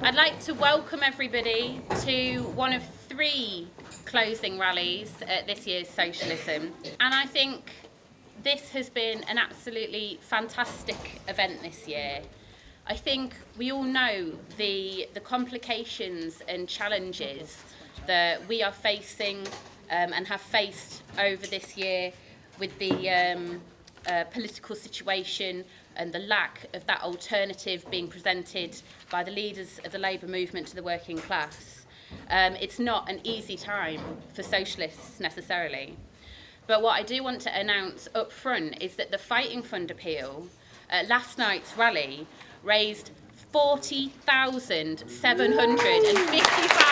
I'd like to welcome everybody to one of 3 closing rallies at this year's Socialism. And I think this has been an absolutely fantastic event this year. I think we all know the complications and challenges that we are facing and have faced over this year with the political situation and the lack of that alternative being presented by the leaders of the labour movement to the working class. It's not an easy time for socialists necessarily. But what I do want to announce up front is that the Fighting Fund appeal at last night's rally raised £40,755.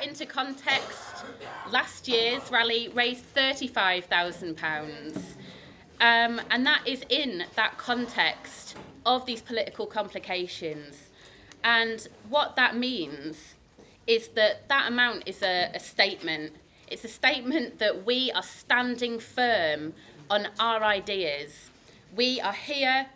Into context, last year's rally raised £35,000, and that is in that context of these political complications. And what that means is that that amount is a statement. It's a statement that we are standing firm on our ideas. We are here,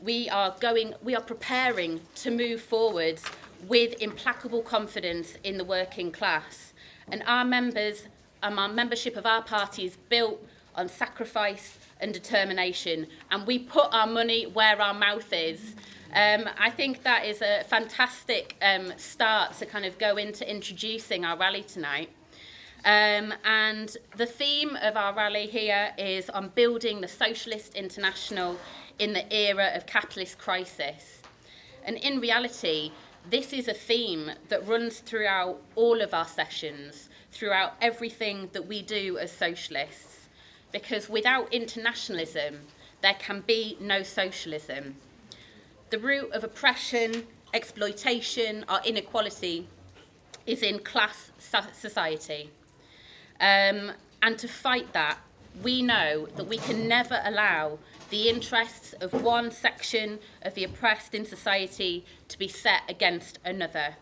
we are preparing to move forwards with implacable confidence in the working class. And our members and our membership of our party is built on sacrifice and determination. And we put our money where our mouth is. I think that is a fantastic start to kind of go into introducing our rally tonight. And the theme of our rally here is on building the Socialist International in the era of capitalist crisis. And in reality, this is a theme that runs throughout all of our sessions, throughout everything that we do as socialists. Because without internationalism, there can be no socialism. The root of oppression, exploitation, or inequality is in class society. And to fight that, we know that we can never allow the interests of one section of the oppressed in society to be set against another.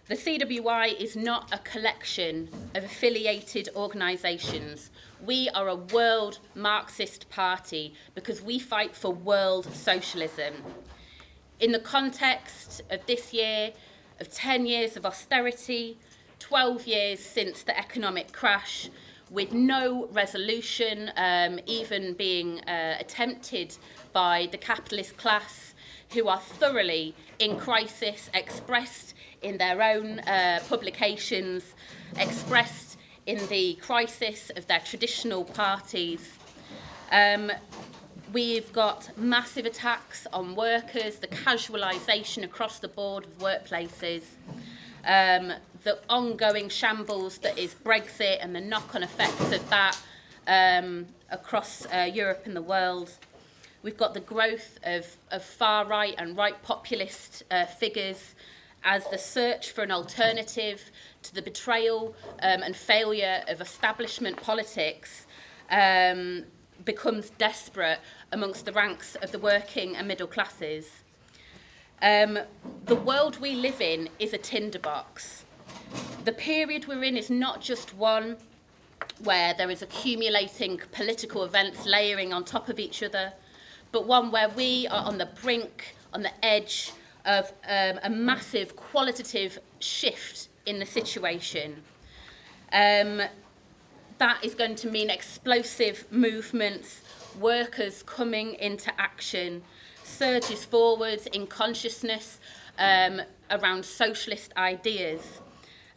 The CWI is not a collection of affiliated organisations. We are a world Marxist party because we fight for world socialism. In the context of this year, of 10 years of austerity, 12 years since the economic crash, with no resolution even being attempted by the capitalist class, who are thoroughly in crisis, expressed in their own publications, expressed in the crisis of their traditional parties. We've got massive attacks on workers, the casualisation across the board of workplaces, the ongoing shambles that is Brexit and the knock-on effects of that across Europe and the world. We've got the growth of far-right and right populist figures as the search for an alternative to the betrayal and failure of establishment politics becomes desperate amongst the ranks of the working and middle classes. The world we live in is a tinderbox. The period we're in is not just one where there is accumulating political events layering on top of each other, but one where we are on the brink, on the edge of a massive qualitative shift in the situation. That is going to mean explosive movements, workers coming into action, surges forwards in consciousness around socialist ideas.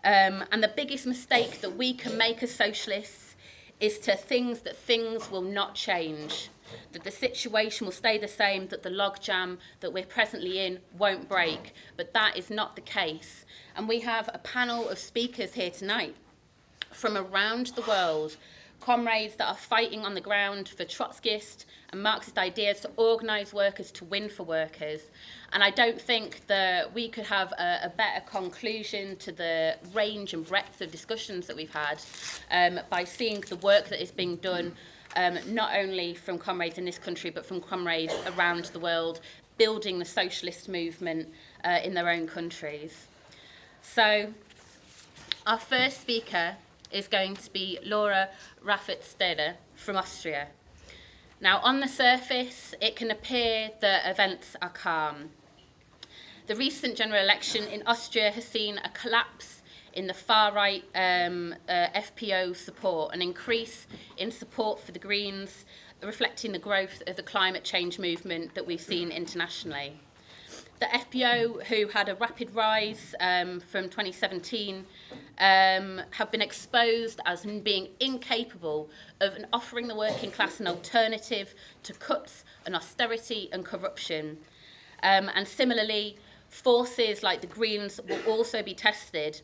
And the biggest mistake that we can make as socialists is to think that things will not change, that the situation will stay the same, that the logjam that we're presently in won't break. But that is not the case. And we have a panel of speakers here tonight from around the world, comrades that are fighting on the ground for Trotskyist and Marxist ideas to organise workers to win for workers. And I don't think that we could have a better conclusion to the range and breadth of discussions that we've had by seeing the work that is being done, not only from comrades in this country, but from comrades around the world, building the socialist movement in their own countries. So, our first speaker is going to be Laura Raffet-Steder from Austria. Now, on the surface, it can appear that events are calm. The recent general election in Austria has seen a collapse in the far-right FPO support, an increase in support for the Greens, reflecting the growth of the climate change movement that we've seen internationally. The FPO, who had a rapid rise from 2017, have been exposed as being incapable of offering the working class an alternative to cuts and austerity and corruption. And similarly, forces like the Greens will also be tested.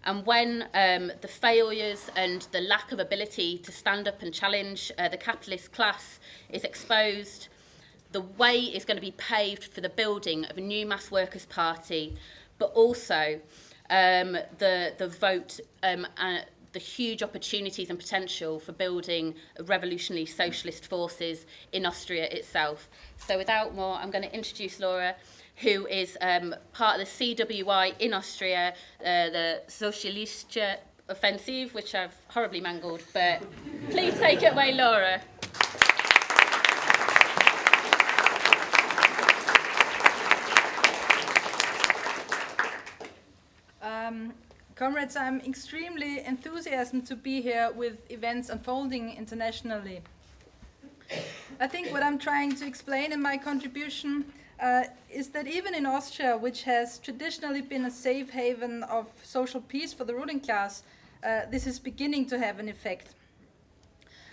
And when the failures and the lack of ability to stand up and challenge the capitalist class is exposed, the way is going to be paved for the building of a new mass workers' party, but also the vote, the huge opportunities and potential for building revolutionary socialist forces in Austria itself. So without more, I'm going to introduce Laura, who is part of the CWI in Austria, the Socialist offensive, which I've horribly mangled, but please take it away, Laura. Comrades, I'm extremely enthusiastic to be here with events unfolding internationally. I think what I'm trying to explain in my contribution is that even in Austria, which has traditionally been a safe haven of social peace for the ruling class, this is beginning to have an effect.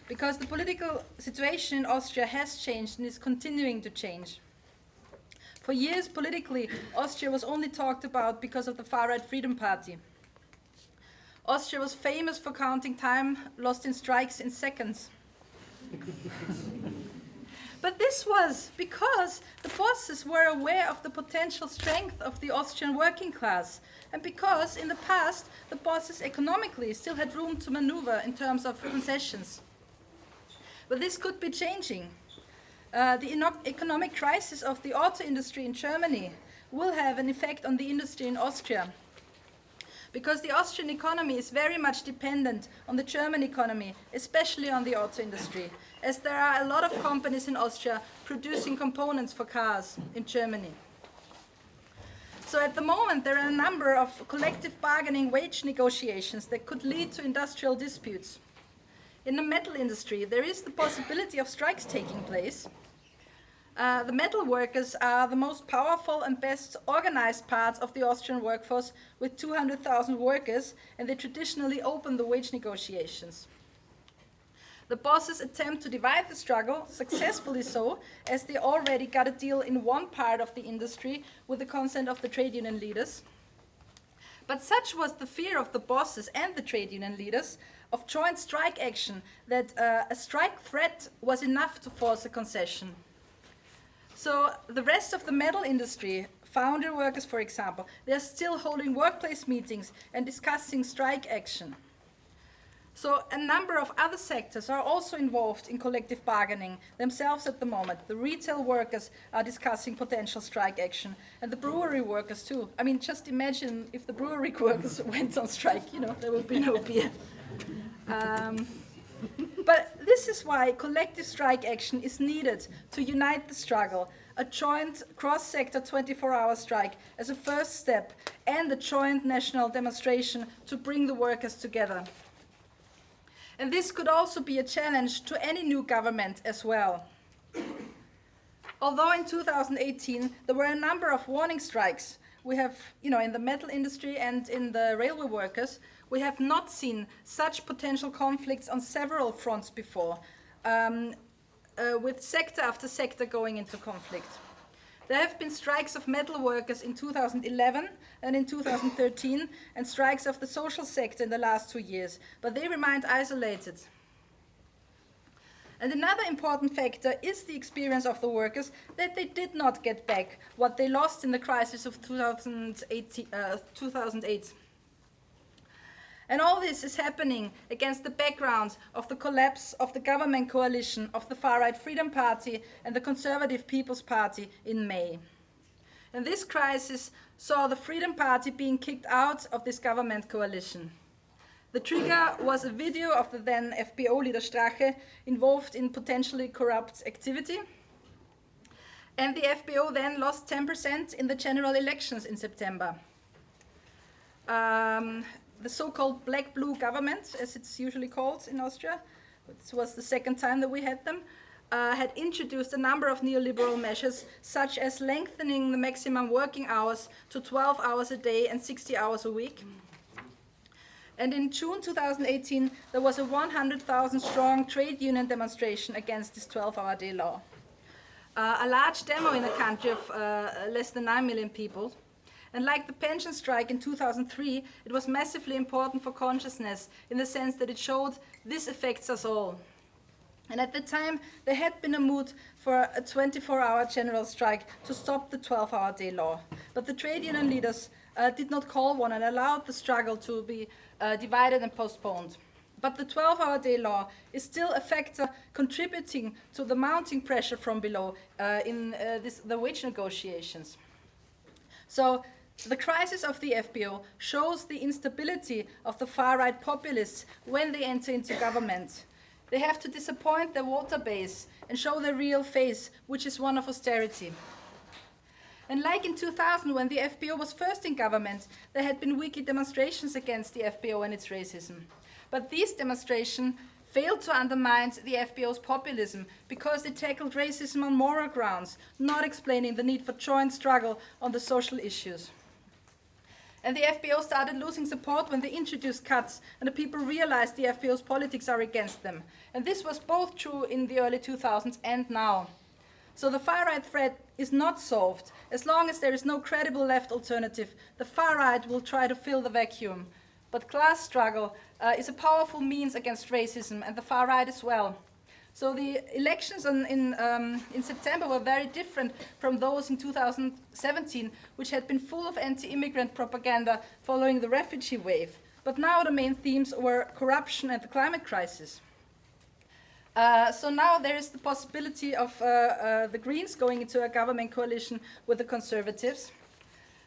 Because the political situation in Austria has changed and is continuing to change. For years, politically, Austria was only talked about because of the far-right Freedom Party. Austria was famous for counting time lost in strikes in seconds. But this was because the bosses were aware of the potential strength of the Austrian working class, and because in the past the bosses economically still had room to maneuver in terms of concessions. But this could be changing. The economic crisis of the auto industry in Germany will have an effect on the industry in Austria, because the Austrian economy is very much dependent on the German economy, especially on the auto industry, as there are a lot of companies in Austria producing components for cars in Germany. So at the moment, there are a number of collective bargaining wage negotiations that could lead to industrial disputes. In the metal industry, there is the possibility of strikes taking place. The metal workers are the most powerful and best organized part of the Austrian workforce, with 200,000 workers, and they traditionally open the wage negotiations. The bosses attempt to divide the struggle, successfully so, as they already got a deal in one part of the industry with the consent of the trade union leaders. But such was the fear of the bosses and the trade union leaders of joint strike action that a strike threat was enough to force a concession. So the rest of the metal industry, foundry workers for example, they are still holding workplace meetings and discussing strike action. So a number of other sectors are also involved in collective bargaining themselves at the moment. The retail workers are discussing potential strike action, and the brewery workers too. I mean, just imagine if the brewery workers went on strike, there would be no beer. But this is why collective strike action is needed to unite the struggle, a joint cross-sector 24-hour strike as a first step, and a joint national demonstration to bring the workers together. And this could also be a challenge to any new government as well. Although in 2018 there were a number of warning strikes, we have, in the metal industry and in the railway workers, we have not seen such potential conflicts on several fronts before, with sector after sector going into conflict. There have been strikes of metal workers in 2011 and in 2013, and strikes of the social sector in the last 2 years, but they remained isolated. And another important factor is the experience of the workers that they did not get back what they lost in the crisis of 2008. And all this is happening against the background of the collapse of the government coalition of the far-right Freedom Party and the Conservative People's Party in May. And this crisis saw the Freedom Party being kicked out of this government coalition. The trigger was a video of the then FPO leader Strache involved in potentially corrupt activity. And the FPO then lost 10% in the general elections in September. The so-called black-blue government, as it's usually called in Austria, this was the second time that we had them, had introduced a number of neoliberal measures, such as lengthening the maximum working hours to 12 hours a day and 60 hours a week. And in June 2018, there was a 100,000 strong trade union demonstration against this 12-hour day law. A large demo in a country of less than 9 million people. And like the pension strike in 2003, it was massively important for consciousness in the sense that it showed this affects us all. And at the time, there had been a mood for a 24-hour general strike to stop the 12-hour day law. But the trade union leaders did not call one and allowed the struggle to be divided and postponed. But the 12-hour day law is still a factor contributing to the mounting pressure from below in the wage negotiations. So the crisis of the FPO shows the instability of the far-right populists when they enter into government. They have to disappoint their voter base and show their real face, which is one of austerity. And like in 2000, when the FPO was first in government, there had been weekly demonstrations against the FPO and its racism. But these demonstrations failed to undermine the FPO's populism because they tackled racism on moral grounds, not explaining the need for joint struggle on the social issues. And the FPO started losing support when they introduced cuts and the people realized the FPO's politics are against them. And this was both true in the early 2000s and now. So the far-right threat is not solved. As long as there is no credible left alternative, the far-right will try to fill the vacuum. But class struggle is a powerful means against racism and the far-right as well. So the elections in September were very different from those in 2017, which had been full of anti-immigrant propaganda following the refugee wave. But now the main themes were corruption and the climate crisis. So now there is the possibility of the Greens going into a government coalition with the Conservatives.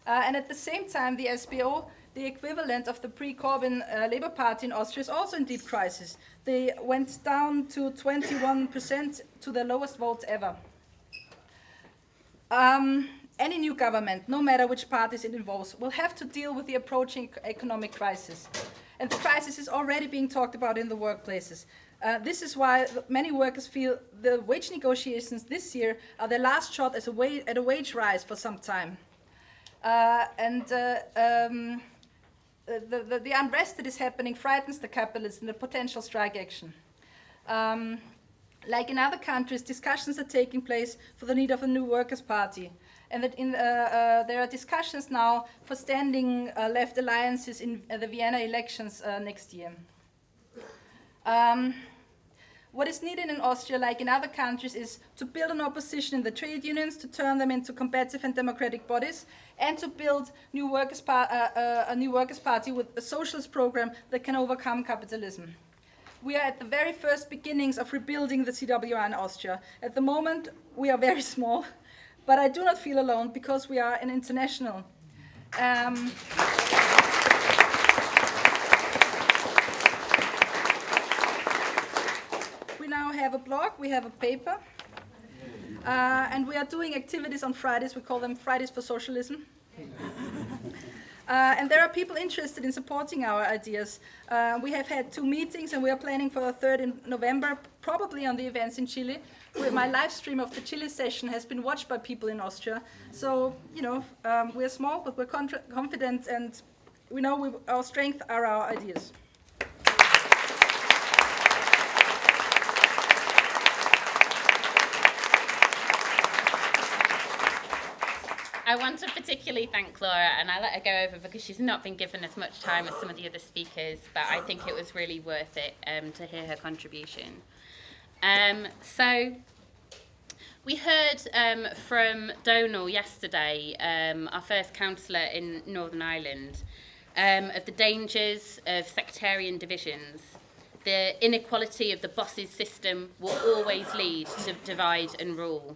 And at the same time, the SPO, the equivalent of the pre-Corbyn Labour Party in Austria, is also in deep crisis. They went down to 21%, to their lowest vote ever. Any new government, no matter which parties it involves, will have to deal with the approaching economic crisis. And the crisis is already being talked about in the workplaces. This is why many workers feel the wage negotiations this year are their last shot at a wage rise for some time. The unrest that is happening frightens the capitalists and the potential strike action. Like in other countries, discussions are taking place for the need of a new workers' party. And that there are discussions now for standing left alliances in the Vienna elections next year. What is needed in Austria, like in other countries, is to build an opposition in the trade unions, to turn them into competitive and democratic bodies, and to build a new workers' party with a socialist program that can overcome capitalism. We are at the very first beginnings of rebuilding the CWR in Austria. At the moment, we are very small, but I do not feel alone because we are an international. We now have a blog, we have a paper, and we are doing activities on Fridays. We call them Fridays for Socialism. And there are people interested in supporting our ideas. We have had 2 meetings and we are planning for a 3rd in November, probably on the events in Chile. My live stream of the Chile session has been watched by people in Austria. So, you know, we're small, but we're confident, and we know our strength are our ideas. I want to particularly thank Laura, and I let her go over because she's not been given as much time as some of the other speakers, but I think it was really worth it to hear her contribution. So we heard from Donal yesterday, our first councillor in Northern Ireland, of the dangers of sectarian divisions. The inequality of the bosses system will always lead to divide and rule.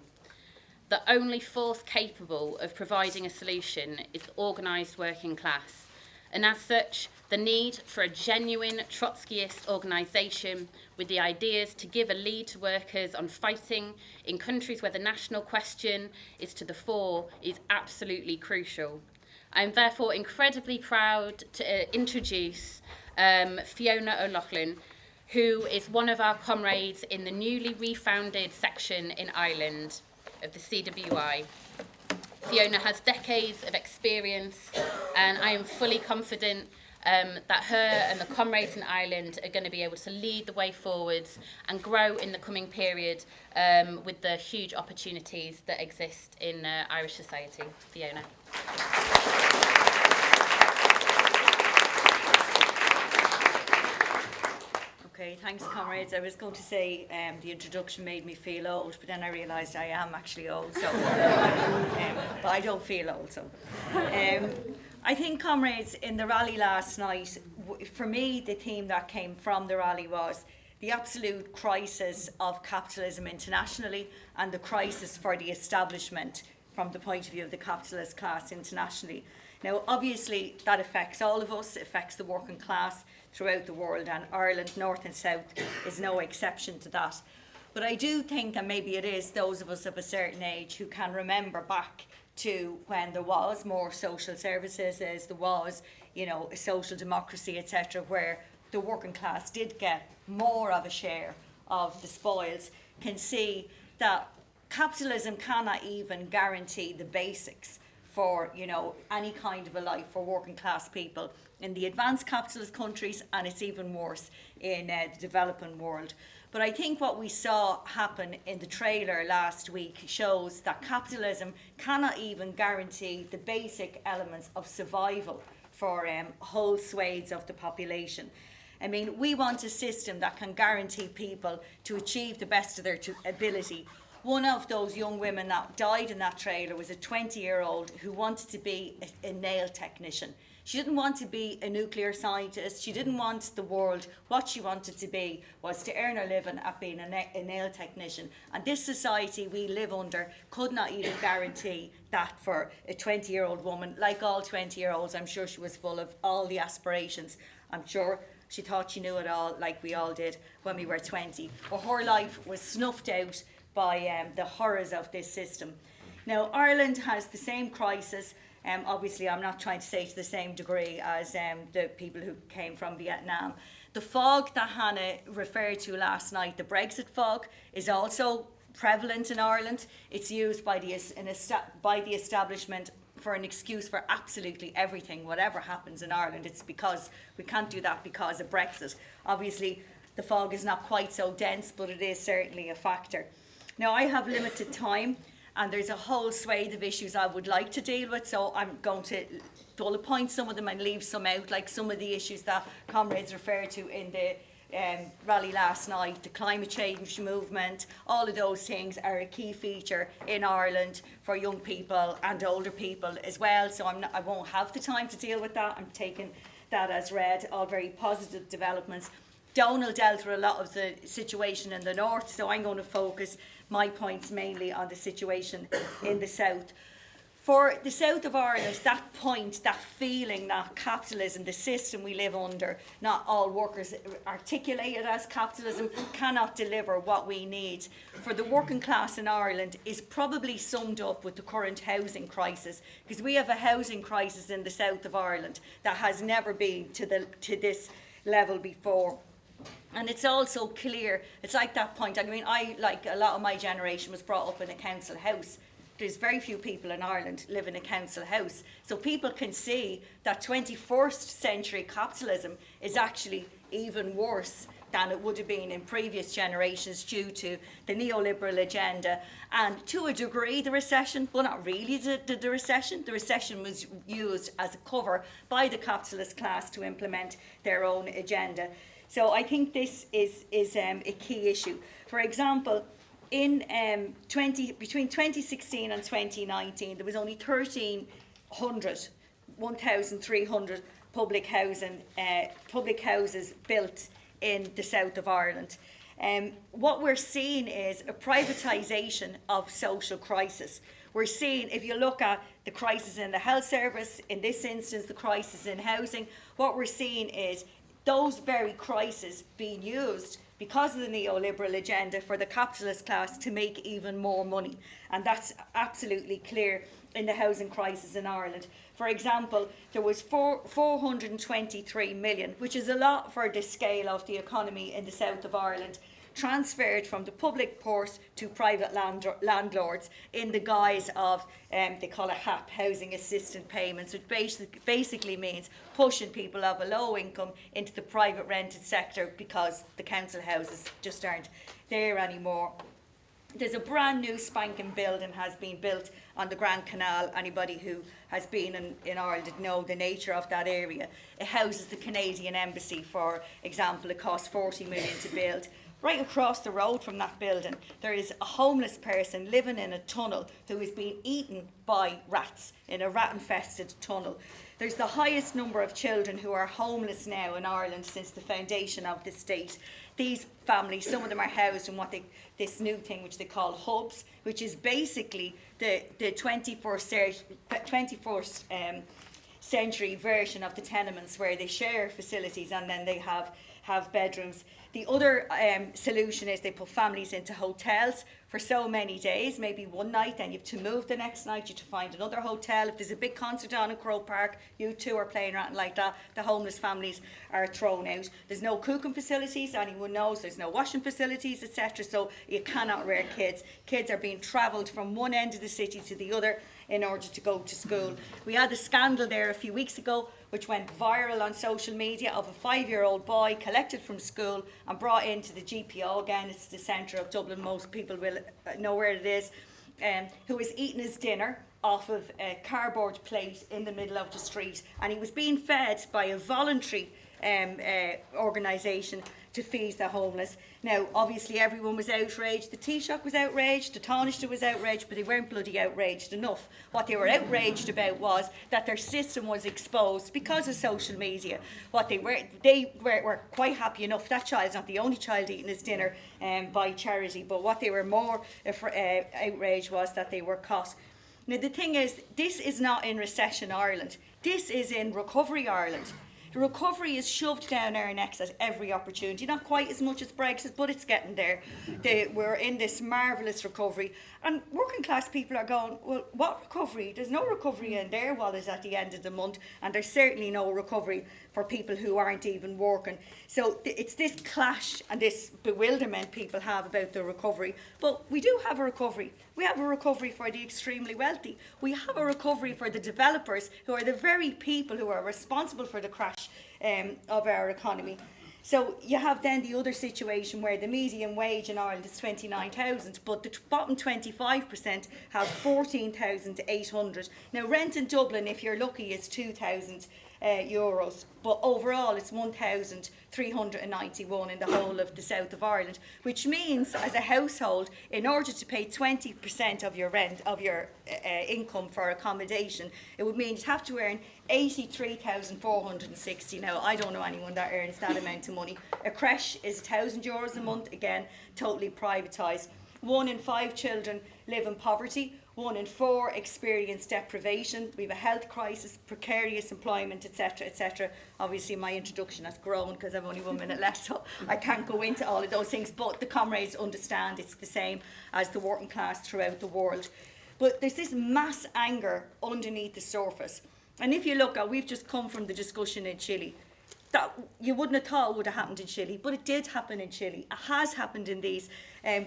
The only force capable of providing a solution is organised working class, And as such, the need for a genuine Trotskyist organisation with the ideas to give a lead to workers on fighting in countries where the national question is to the fore is absolutely crucial. I am therefore incredibly proud to introduce Fiona O'Loughlin, who is one of our comrades in the newly refounded section in Ireland of the CWI. Fiona has decades of experience, and I am fully confident that her and the comrades in Ireland are going to be able to lead the way forwards and grow in the coming period with the huge opportunities that exist in Irish society. Fiona. Okay, thanks, comrades. I was going to say the introduction made me feel old, but then I realised I am actually old, so but I don't feel old. So I think, comrades, in the rally last night, for me, the theme that came from the rally was the absolute crisis of capitalism internationally and the crisis for the establishment from the point of view of the capitalist class internationally. Now, obviously, that affects all of us, it affects the working class throughout the world, and Ireland, north and south, is no exception to that. But I do think, and maybe it is those of us of a certain age who can remember back to when there was more social services, as there was, a social democracy, etc., where the working class did get more of a share of the spoils, can see that capitalism cannot even guarantee the basics for any kind of a life for working class people in the advanced capitalist countries, and it's even worse in the developing world. But I think what we saw happen in the trailer last week shows that capitalism cannot even guarantee the basic elements of survival for whole swathes of the population. I mean, we want a system that can guarantee people to achieve the best of their ability. One of those young women that died in that trailer was a 20-year-old who wanted to be a nail technician. She didn't want to be a nuclear scientist. She didn't want the world. What she wanted to be was to earn her living at being a nail technician. And this society we live under could not even guarantee that for a 20-year-old woman. Like all 20-year-olds, I'm sure she was full of all the aspirations. I'm sure she thought she knew it all, like we all did when we were 20. But her life was snuffed out by the horrors of this system. Now, Ireland has the same crisis. Obviously, I'm not trying to say to the same degree as the people who came from Vietnam. The fog that Hannah referred to last night, the Brexit fog, is also prevalent in Ireland. It's used by the establishment for an excuse for absolutely everything, whatever happens in Ireland. It's because we can't do that because of Brexit. Obviously, the fog is not quite so dense, but it is certainly a factor. Now, I have limited time, and there's a whole swathe of issues I would like to deal with, so I'm going to bullet point some of them and leave some out, like some of the issues that comrades referred to in the rally last night. The climate change movement, all of those things are a key feature in Ireland for young people and older people as well, so I won't have the time to deal with that. I'm taking that as read, all very positive developments. Donald dealt with a lot of the situation in the north, so I'm going to focus my points mainly on the situation in the south. For the south of Ireland, that point, that feeling that capitalism, the system we live under, not all workers articulated as capitalism, cannot deliver what we need for the working class in Ireland is probably summed up with the current housing crisis, because we have a housing crisis in the south of Ireland that has never been to this level before. And it's also clear, it's like that point, I mean, like a lot of my generation, was brought up in a council house. There's very few people in Ireland live in a council house. So people can see that 21st century capitalism is actually even worse than it would have been in previous generations due to the neoliberal agenda and, to a degree, the recession. Well, not really the recession. The recession was used as a cover by the capitalist class to implement their own agenda. So I think this is a key issue. For example, in between 2016 and 2019, there was only 1,300 public houses built in the south of Ireland. What we're seeing is a privatisation of social crisis. We're seeing, if you look at the crisis in the health service, in this instance, the crisis in housing, what we're seeing is those very crises being used because of the neoliberal agenda for the capitalist class to make even more money. And that's absolutely clear in the housing crisis in Ireland. For example, there was 423 million, which is a lot for the scale of the economy in the south of Ireland, transferred from the public purse to private landlords in the guise of, they call it HAP, Housing Assistance Payments, which basically means pushing people of a low income into the private rented sector because the council houses just aren't there anymore. There's a brand new spanking building has been built on the Grand Canal. Anybody who has been in Ireland know the nature of that area. It houses the Canadian Embassy, for example. It cost 40 million to build. Right across the road from that building, there is a homeless person living in a tunnel who is being eaten by rats in a rat-infested tunnel. There's the highest number of children who are homeless now in Ireland since the foundation of the state. These families, some of them are housed in this new thing which they call hubs, which is basically the 21st century version of the tenements, where they share facilities and then they have bedrooms. The other solution is they put families into hotels for so many days, maybe one night, then you have to move the next night, you have to find another hotel. If there's a big concert on in Croke Park, you two are playing around like that, the homeless families are thrown out. There's no cooking facilities, anyone knows, there's no washing facilities, etc. So you cannot rear kids. Kids are being travelled from one end of the city to the other in order to go to school. We had a scandal there a few weeks ago which went viral on social media of a 5-year-old boy collected from school and brought into the GPO, again it's the centre of Dublin, most people will know where it is, who was eating his dinner off of a cardboard plate in the middle of the street, and he was being fed by a voluntary organisation to feed the homeless. Now, obviously everyone was outraged, the Taoiseach was outraged, the Taoiseach was outraged, but they weren't bloody outraged enough. What they were outraged about was that their system was exposed because of social media. What they were quite happy enough, that child's not the only child eating his dinner by charity, but what they were more outraged was that they were caught. Now the thing is, this is not in recession Ireland, this is in recovery Ireland. The recovery is shoved down our necks at every opportunity. Not quite as much as Brexit, but it's getting there. We're in this marvellous recovery. And working class people are going, well, what recovery? There's no recovery in their wallet at the end of the month. And there's certainly no recovery for people who aren't even working. So it's this clash and this bewilderment people have about the recovery. But we do have a recovery. We have a recovery for the extremely wealthy. We have a recovery for the developers, who are the very people who are responsible for the crash of our economy. So you have then the other situation where the median wage in Ireland is 29,000, but the bottom 25% have 14,800. Now rent in Dublin, if you're lucky, is 2,000 euros, but overall it's 1,391 in the whole of the south of Ireland, which means as a household, in order to pay 20% of your rent, of your income for accommodation, it would mean you'd have to earn 83,460. Now, I don't know anyone that earns that amount of money. A creche is €1,000 a month, again, totally privatised. 1 in 5 children live in poverty. 1 in 4 experience deprivation. We have a health crisis, precarious employment, etc., etc. Obviously, my introduction has grown because I've only 1 minute left, so I can't go into all of those things. But the comrades understand it's the same as the working class throughout the world. But there's this mass anger underneath the surface. And if you look at, we've just come from the discussion in Chile. That you wouldn't have thought would have happened in Chile, but it did happen in Chile. It has happened in these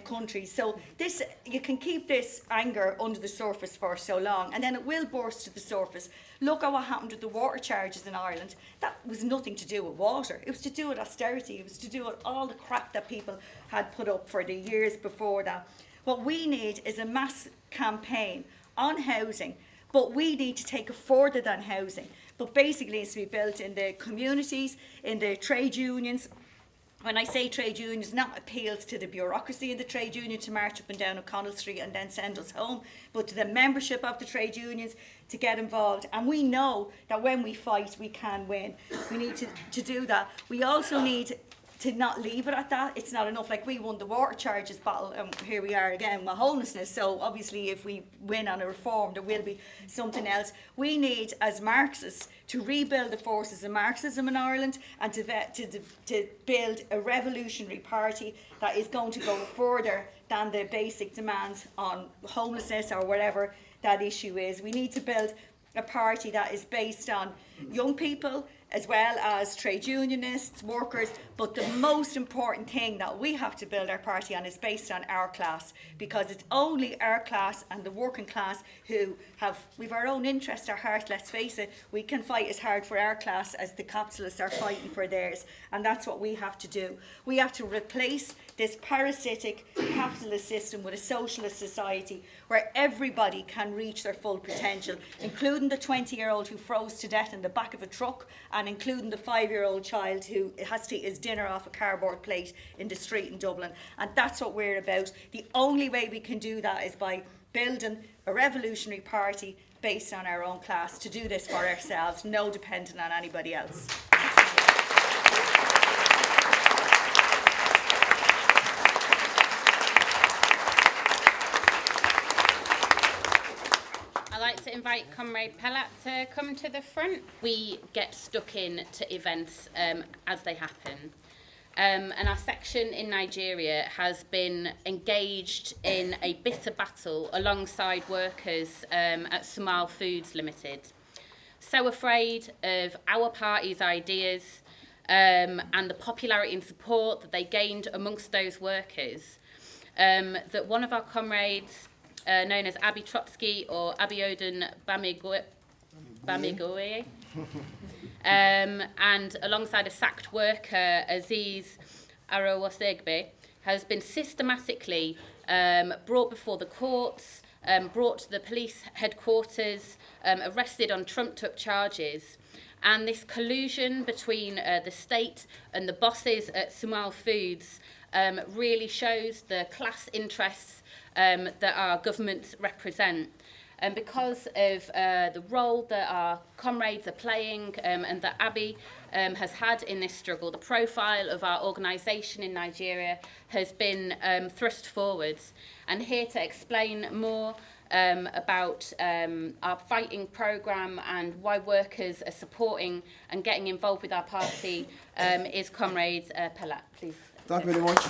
countries. So this, you can keep this anger under the surface for so long, and then it will burst to the surface. Look at what happened with the water charges in Ireland. That was nothing to do with water. It was to do with austerity. It was to do with all the crap that people had put up for the years before that. What we need is a mass campaign on housing, but we need to take it further than housing. But basically it's to be built in the communities, in the trade unions. When I say trade unions, not appeals to the bureaucracy of the trade union to march up and down O'Connell Street and then send us home, but to the membership of the trade unions to get involved. And we know that when we fight, we can win. We need to do that. We also need to not leave it at that. It's not enough. Like, we won the water charges battle, and here we are again with homelessness. So obviously if we win on a reform, there will be something else. We need, as Marxists, to rebuild the forces of Marxism in Ireland, and to build a revolutionary party that is going to go further than the basic demands on homelessness or whatever that issue is. We need to build a party that is based on young people as well as trade unionists, workers, but the most important thing that we have to build our party on is based on our class, because it's only our class and the working class who we've our own interest, our heart, let's face it. We can fight as hard for our class as the capitalists are fighting for theirs, and that's what we have to do. We have to replace this parasitic capitalist system with a socialist society where everybody can reach their full potential, including the 20-year-old who froze to death in the back of a truck, and including the 5-year-old child who has to eat his dinner off a cardboard plate in the street in Dublin. And that's what we're about. The only way we can do that is by building a revolutionary party based on our own class, to do this for ourselves, no dependent on anybody else. I'd like to invite Comrade Pellat to come to the front. We get stuck into events as they happen. And our section in Nigeria has been engaged in a bitter battle alongside workers at Somal Foods Limited. So afraid of our party's ideas and the popularity and support that they gained amongst those workers, that one of our comrades, known as Abi Trotsky or Abiodun Bamigoye, and alongside a sacked worker, Aziz Arawasegbe, has been systematically brought before the courts, brought to the police headquarters, arrested on trumped-up charges. And this collusion between the state and the bosses at Somal Foods really shows the class interests that our governments represent. And because of the role that our comrades are playing and that Abi has had in this struggle, the profile of our organisation in Nigeria has been thrust forwards. And here to explain more about our fighting programme and why workers are supporting and getting involved with our party is Comrade Pellat. Please. Thank you very much.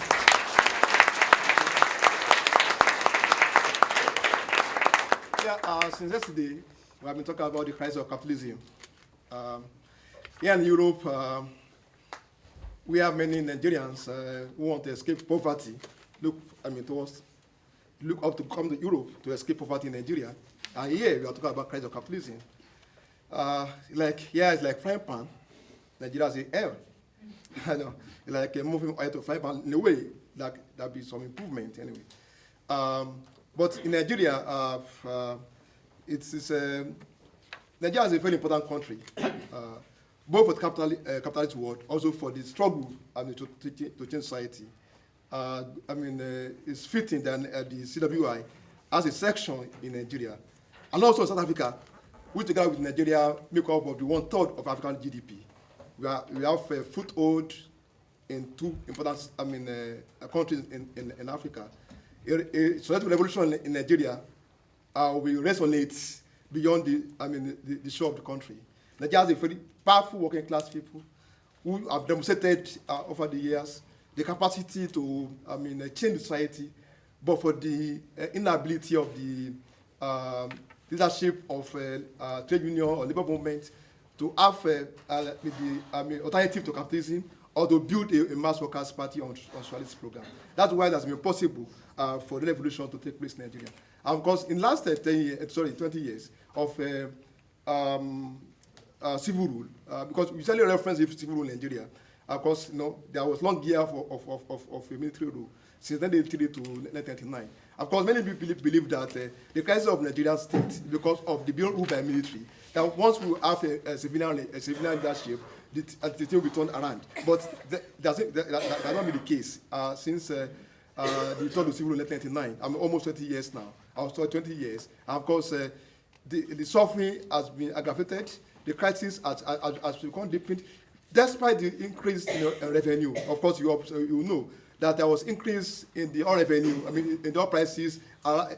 Since yesterday, we have been talking about the crisis of capitalism. Here in Europe, we have many Nigerians who want to escape poverty, look up to come to Europe to escape poverty in Nigeria. And here, we are talking about crisis of capitalism. Here it's like frying pan. Nigeria is hell. I know, like moving oil to frying pan in a way that there'll be some improvement anyway. But in Nigeria, Nigeria is a very important country, both for the capitalist world, also for the struggle to change society. It's fitting that the CWI has a section in Nigeria, and also South Africa, which together with Nigeria make up of the 1/3 of African GDP. We have a foothold in two important countries in Africa. A social revolution in Nigeria will resonate beyond the shore of the country. Nigeria has a very powerful working class people who have demonstrated over the years the capacity to change society, but for the inability of the leadership of trade union or labor movement to have the alternative to capitalism, or to build a mass workers' party on socialist program. That's why it has been possible for the revolution to take place in Nigeria. And because in the last 20 years of civil rule, because we usually reference civil rule in Nigeria, of course, there was long year of a military rule since 1983 to 1999. Of course, many people believe that the crisis of Nigerian state, because of the being ruled by military, that once we have a civilian leadership, the thing will be turned around. But that's not been the case since the return to civil rule in 1999. Almost 20 years now. I was 20 years. And of course, the suffering has been aggravated. The crisis has become deepened. despite the increase in revenue, of course, you know that there was increase in the oil revenue, I mean, in the oil prices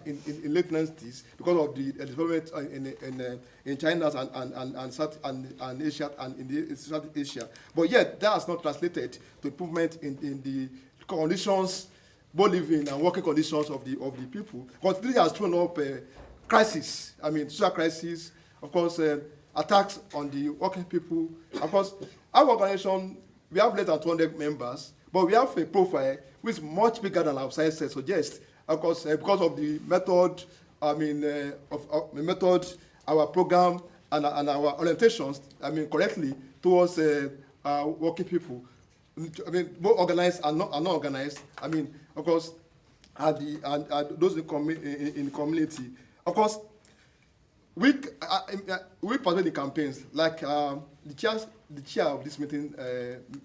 in late 90s because of the development in China and Asia and in South Asia. But yet, that has not translated to improvement in the conditions, both living and working conditions of the people. Because this has thrown up crisis, I mean, social crisis, of course, attacks on the working people. Of course, our organization, we have less than 200 members, but we have a profile which is much bigger than our size suggests. Of course, because of the method, I mean, of the method, our program, and our orientations, I mean, correctly towards working people. I mean, both organized and not organized. I mean, of course, those in the community. Of course, we participate in campaigns like the chair of this meeting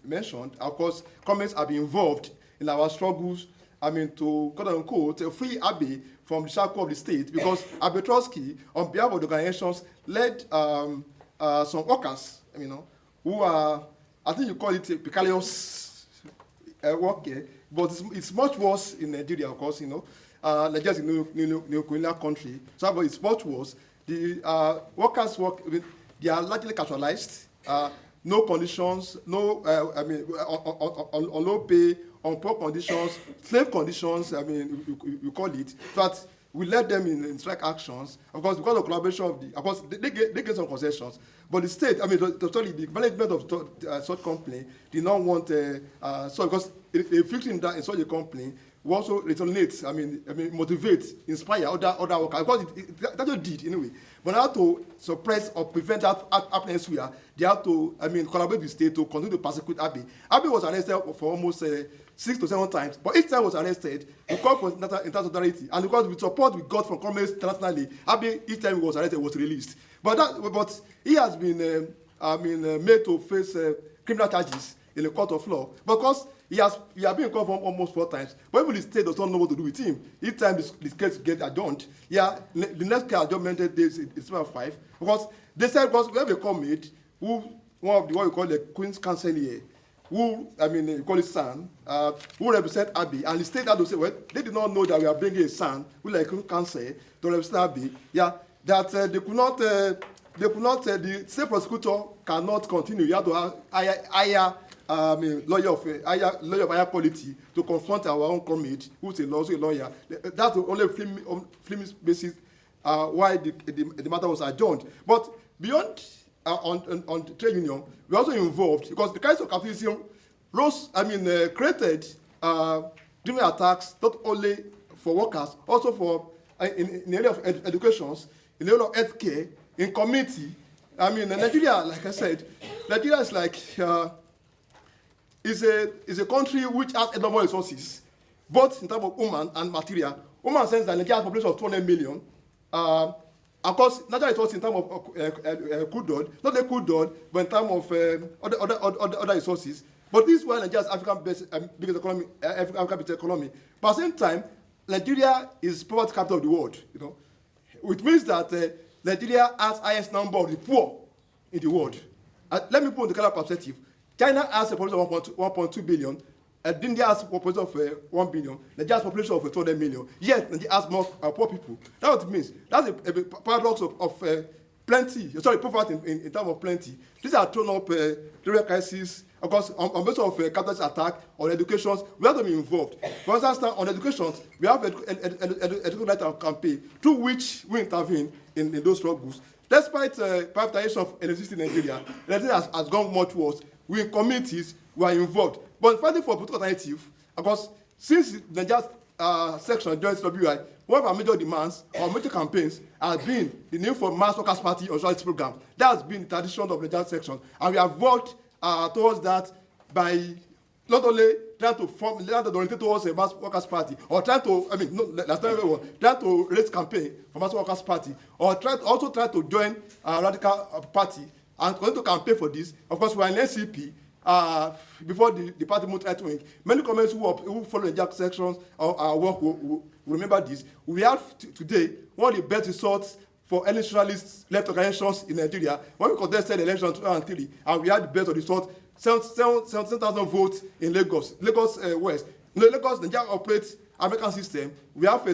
mentioned. Of course, comments have been involved in our struggles. I mean, to quote unquote free Abbey from the shackle of the state, because Abbey Trotsky, on behalf of the organizations, led some workers, you know, who are, I think you call it a precarious work here, but it's much worse in Nigeria, of course, you know. Nigeria is a neo-colonial country, so it's much worse. The workers they are largely casualized, no conditions, no, I mean, on low pay, on poor conditions, slave conditions, I mean, you call it, but we led them in strike actions, of course, because of collaboration of the, of course, they get some concessions, but the state, I mean, the management of such company did not want, so because a victim in such a company will also resonate, I mean, motivate, inspire other workers, because that did anyway. But how to suppress or prevent that happening elsewhere, they have to, I mean, collaborate with the state to continue to persecute Abbey. Abbey was arrested for almost 6 to 7 times, but each time he was arrested, we called for international solidarity, and because with support we got from communists internationally, Abbey, each time he was arrested, was released. But he has been, made to face criminal charges in the court of law, because he has been in court for almost 4 times. But even the state does not know what to do with him. Each time this case gets adjourned, the next case adjournment is 5, because they said, because we have a comrade who, one of the what we call the Queen's Chancellor, who, I mean, you call it son, who represent Abbey, and the state had to say, well, they did not know that we are bringing a son, who like Queen's Chancellor, to represent Abbey, that they could not, the state prosecutor cannot continue. You have to hire lawyer of higher quality to confront our own comrade, who's a lawyer. That's the only film basis why the matter was adjourned. But beyond on the trade union, we're also involved because the kinds of capitalism created during attacks not only for workers, also for in the area of education, in the area of healthcare, in community. I mean, Nigeria, like I said, Nigeria is like is a country which has enormous resources, both in terms of human and material. Human sense that Nigeria has a population of 200 million. Of course, natural resources in terms of crude oil, not the crude oil, but in terms of other resources. But this is why Nigeria is Africa's biggest economy, Africa's economy. But at the same time, Nigeria is poverty capital of the world, you know, which means that Nigeria has highest number of the poor in the world. Let me put in the kind of perspective. China has a population of 1.2 billion. India has a population of 1 billion. Nigeria has a population of 200 million. Yet, Nigeria has more poor people. That's what it means. That's a paradox of plenty. Sorry, poverty in terms of plenty. These are thrown up real crises. Of course, on basis of capitalist attack on education, we have to be involved. For instance, on education, we have education right campaign through which we intervene in those struggles. Despite privatization of electricity in Nigeria, electricity has gone much worse. We in communities were involved. But fighting for political alternative, of course, since the just section joined WI, one of our major demands or major campaigns has been the need for mass workers' party or socialist program. That has been the tradition of the just section, and we have worked towards that by not only trying to orientate towards a mass workers' party, or trying to, trying to raise campaign for mass workers' party, or also try to join a radical party and going to campaign for this. Of course, we are in NCP. Before the party moved right wing, many comments who follow the Jack sections or our work will remember this. We have today one of the best results for any socialist left organizations in Nigeria. When we contested the election in 2003, and we had the best of results 7,000 votes in Lagos, West. Lagos, Nigeria operates American system. We have a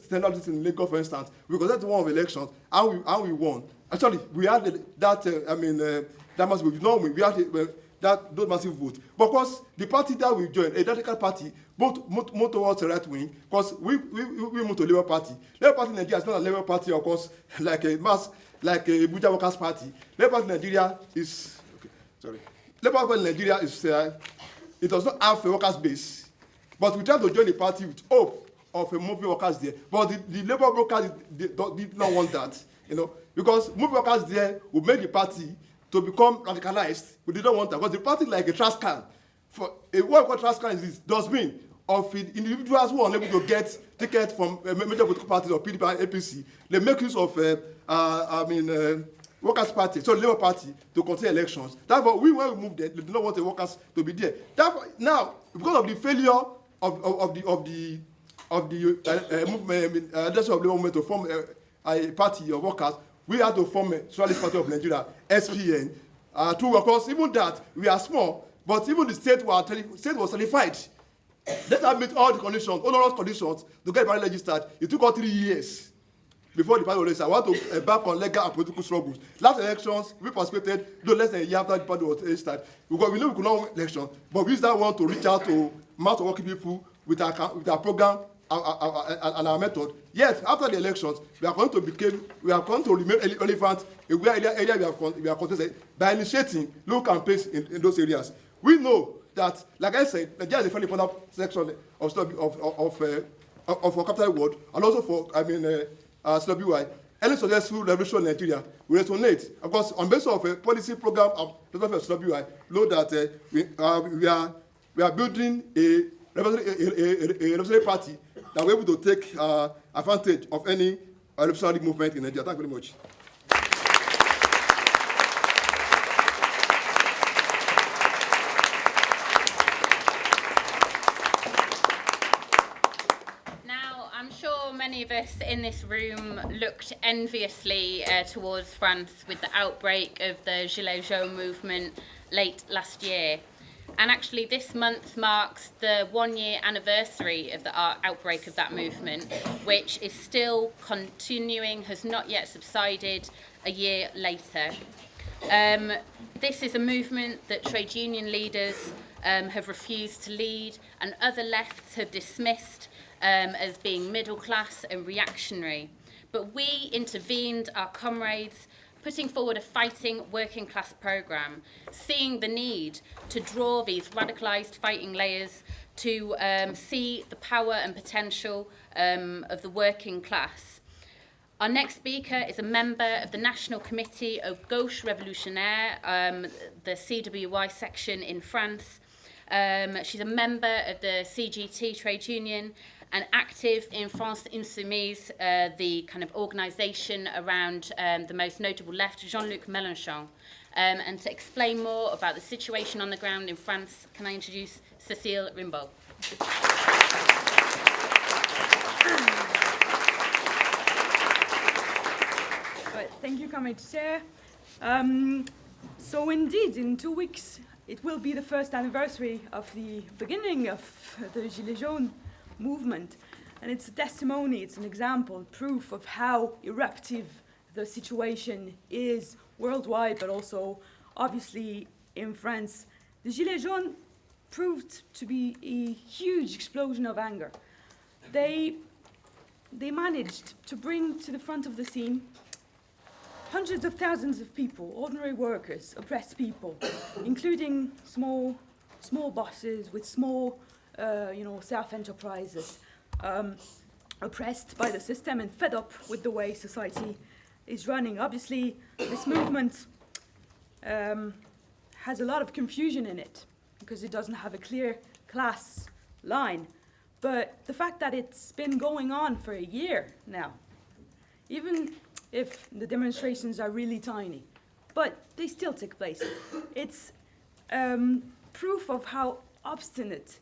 standard system in Lagos, for instance. We conducted one of elections, and we won. Actually, we had that massive vote. We had those massive votes. But of course, the party that we joined, a radical party, more towards the right wing, because we moved to Labour Party. Labour Party in Nigeria is not a Labour Party, of course, like a Buja Workers Party. Labour Party in Nigeria is Labour Party in Nigeria is it does not have a workers base, but we try to join the party with hope of a moving workers there. But the Labour brokers did not want that, because moving workers there would make the party to become radicalized. We didn't want that, because the party like a trash can. For what we call trash can is this dustbin of individuals who are unable to get tickets from major political parties or PDP and APC. They make use of workers' party, so Labour Party, to contest elections. Therefore, when we moved there, they do not want the workers to be there. Therefore, now, because of the failure of the movement, leadership of Labour movement to form a party of workers, we had to form a Socialist Party of Nigeria, SPN. True, of course, even that, we are small, but even the state was certified. Let us meet all the conditions, onerous conditions, to get the party registered. It took us 3 years before the party was registered. I want to back on legal and political struggles. Last elections, we participated, no less than a year after the party was registered. Because we know we could not win election, but we still want to reach out to mass of working people with our program and our method. Yet, after the elections, we are going to remain relevant in where area we have contested by initiating local campaigns in those areas. We know that, like I said, Nigeria is a very important section of our capital world, and also for CWI. Any successful revolution in Nigeria will resonate. Of course, on basis of a policy program of CWI, know that we are building a revolutionary party that will be able to take advantage of any revolutionary movement in Nigeria. Thank you very much. Many of us in this room looked enviously towards France with the outbreak of the Gilets jaunes movement late last year. And actually this month marks the 1-year anniversary of the outbreak of that movement, which is still continuing, has not yet subsided a year later. This is a movement that trade union leaders have refused to lead, and other lefts have dismissed as being middle class and reactionary. But we intervened, our comrades, putting forward a fighting working class programme, seeing the need to draw these radicalised fighting layers to see the power and potential of the working class. Our next speaker is a member of the National Committee of Gauche Révolutionnaire, the CWI section in France. She's a member of the CGT trade union and active in France Insoumise, the kind of organisation around the most notable left, Jean-Luc Mélenchon. And to explain more about the situation on the ground in France, can I introduce Cécile Rimbaud. Right, thank you, Comrade Chair. So indeed, in 2 weeks, it will be the first anniversary of the beginning of the Gilets jaunes movement, and it's a testimony, it's an example, proof of how eruptive the situation is worldwide, but also obviously in France. The Gilets jaunes proved to be a huge explosion of anger. They managed to bring to the front of the scene hundreds of thousands of people, ordinary workers, oppressed people, including small bosses with small self-enterprises, oppressed by the system and fed up with the way society is running. Obviously, this movement has a lot of confusion in it because it doesn't have a clear class line. But the fact that it's been going on for a year now, even if the demonstrations are really tiny, but they still take place, it's proof of how obstinate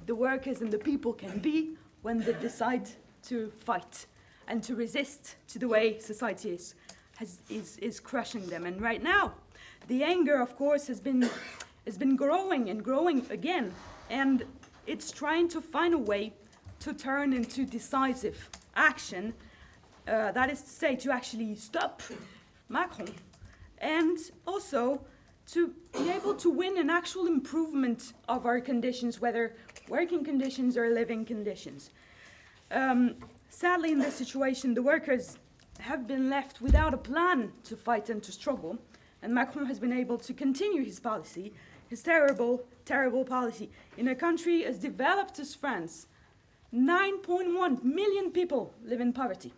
the workers and the people can be when they decide to fight and to resist to the way society is crushing them. And right now, the anger, of course, has been has been growing and growing again, and it's trying to find a way to turn into decisive action, that is to say, to actually stop Macron, and also to be able to win an actual improvement of our conditions, whether working conditions or living conditions. Sadly, in this situation, the workers have been left without a plan to fight and to struggle, and Macron has been able to continue his policy, his terrible, terrible policy. In a country as developed as France, 9.1 million people live in poverty.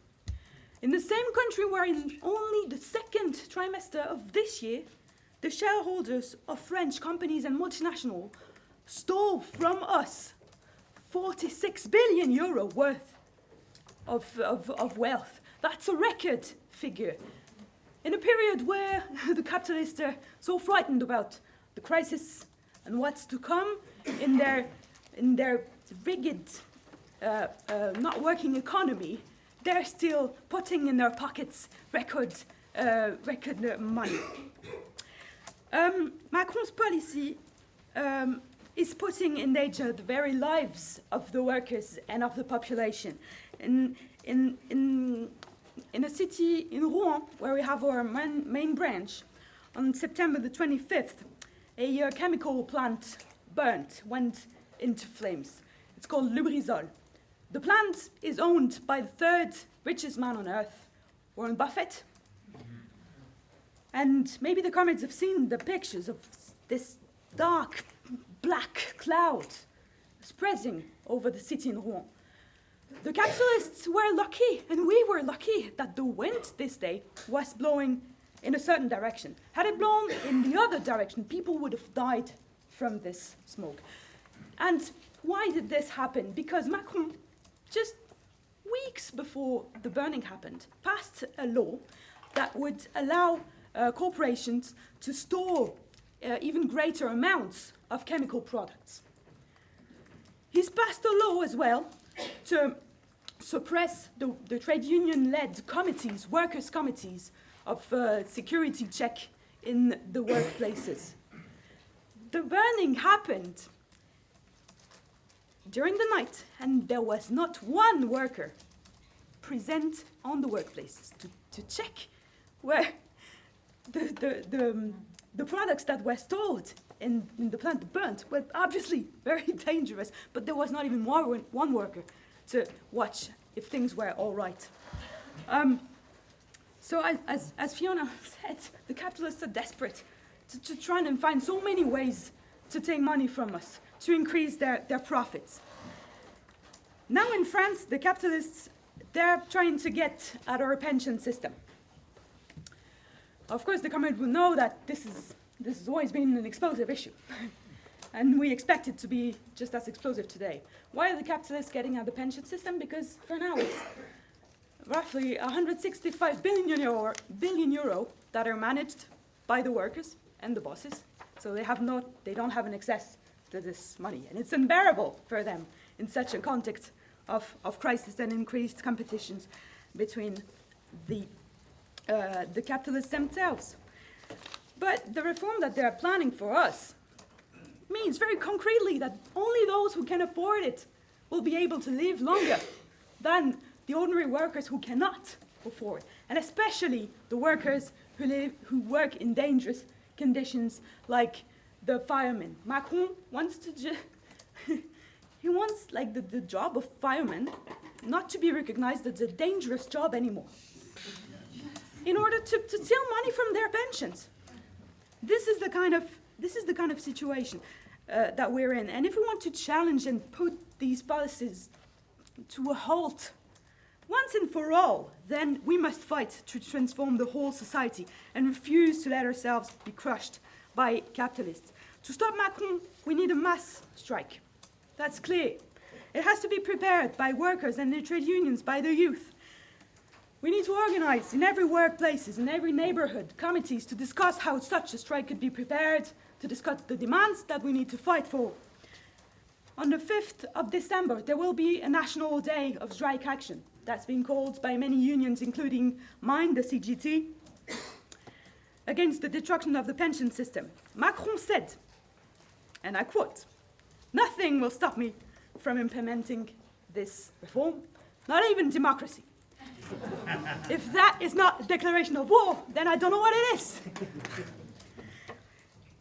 In the same country where in only the second trimester of this year, the shareholders of French companies and multinationals stole from us 46 billion euro worth of wealth. That's a record figure. In a period where the capitalists are so frightened about the crisis and what's to come in their rigid, not working economy, they're still putting in their pockets record money. Macron's policy is putting in danger the very lives of the workers and of the population. In a city in Rouen, where we have our main branch, on September the 25th, a chemical plant went into flames. It's called Lubrizol. The plant is owned by the third richest man on earth, Warren Buffett. And maybe the comrades have seen the pictures of this dark black cloud spreading over the city in Rouen. The capitalists were lucky, and we were lucky, that the wind this day was blowing in a certain direction. Had it blown in the other direction, people would have died from this smoke. And why did this happen? Because Macron, just weeks before the burning happened, passed a law that would allow corporations to store even greater amounts of chemical products. He's passed a law as well to suppress the trade union-led committees, workers' committees of security check in the workplaces. The burning happened during the night, and there was not one worker present on the workplaces to check where the products that were stored in the plant burnt were obviously very dangerous, but there was not even one worker to watch if things were all right. So as Fiona said, the capitalists are desperate to try and find so many ways to take money from us, to increase their profits. Now in France, the capitalists, they're trying to get at our pension system. Of course, the comrade will know that this has always been an explosive issue. And we expect it to be just as explosive today. Why are the capitalists getting at the pension system? Because for now it's roughly 165 billion euro that are managed by the workers and the bosses. So they don't have an access to this money. And it's unbearable for them in such a context of crisis and increased competitions between the capitalists themselves. But the reform that they're planning for us means very concretely that only those who can afford it will be able to live longer than the ordinary workers who cannot afford, and especially the workers who work in dangerous conditions, like the firemen. Macron wants he wants the job of fireman not to be recognized as a dangerous job anymore, in order to steal money from their pensions. This is the kind of situation that we're in. And if we want to challenge and put these policies to a halt once and for all, then we must fight to transform the whole society and refuse to let ourselves be crushed by capitalists. To stop Macron, we need a mass strike. That's clear. It has to be prepared by workers and their trade unions, by the youth. We need to organize in every workplaces, in every neighborhood, committees to discuss how such a strike could be prepared, to discuss the demands that we need to fight for. On the 5th of December, there will be a national day of strike action. That's been called by many unions, including mine, the CGT, against the destruction of the pension system. Macron said and I quote, "Nothing will stop me from implementing this reform, not even democracy." If that is not a declaration of war, then I don't know what it is.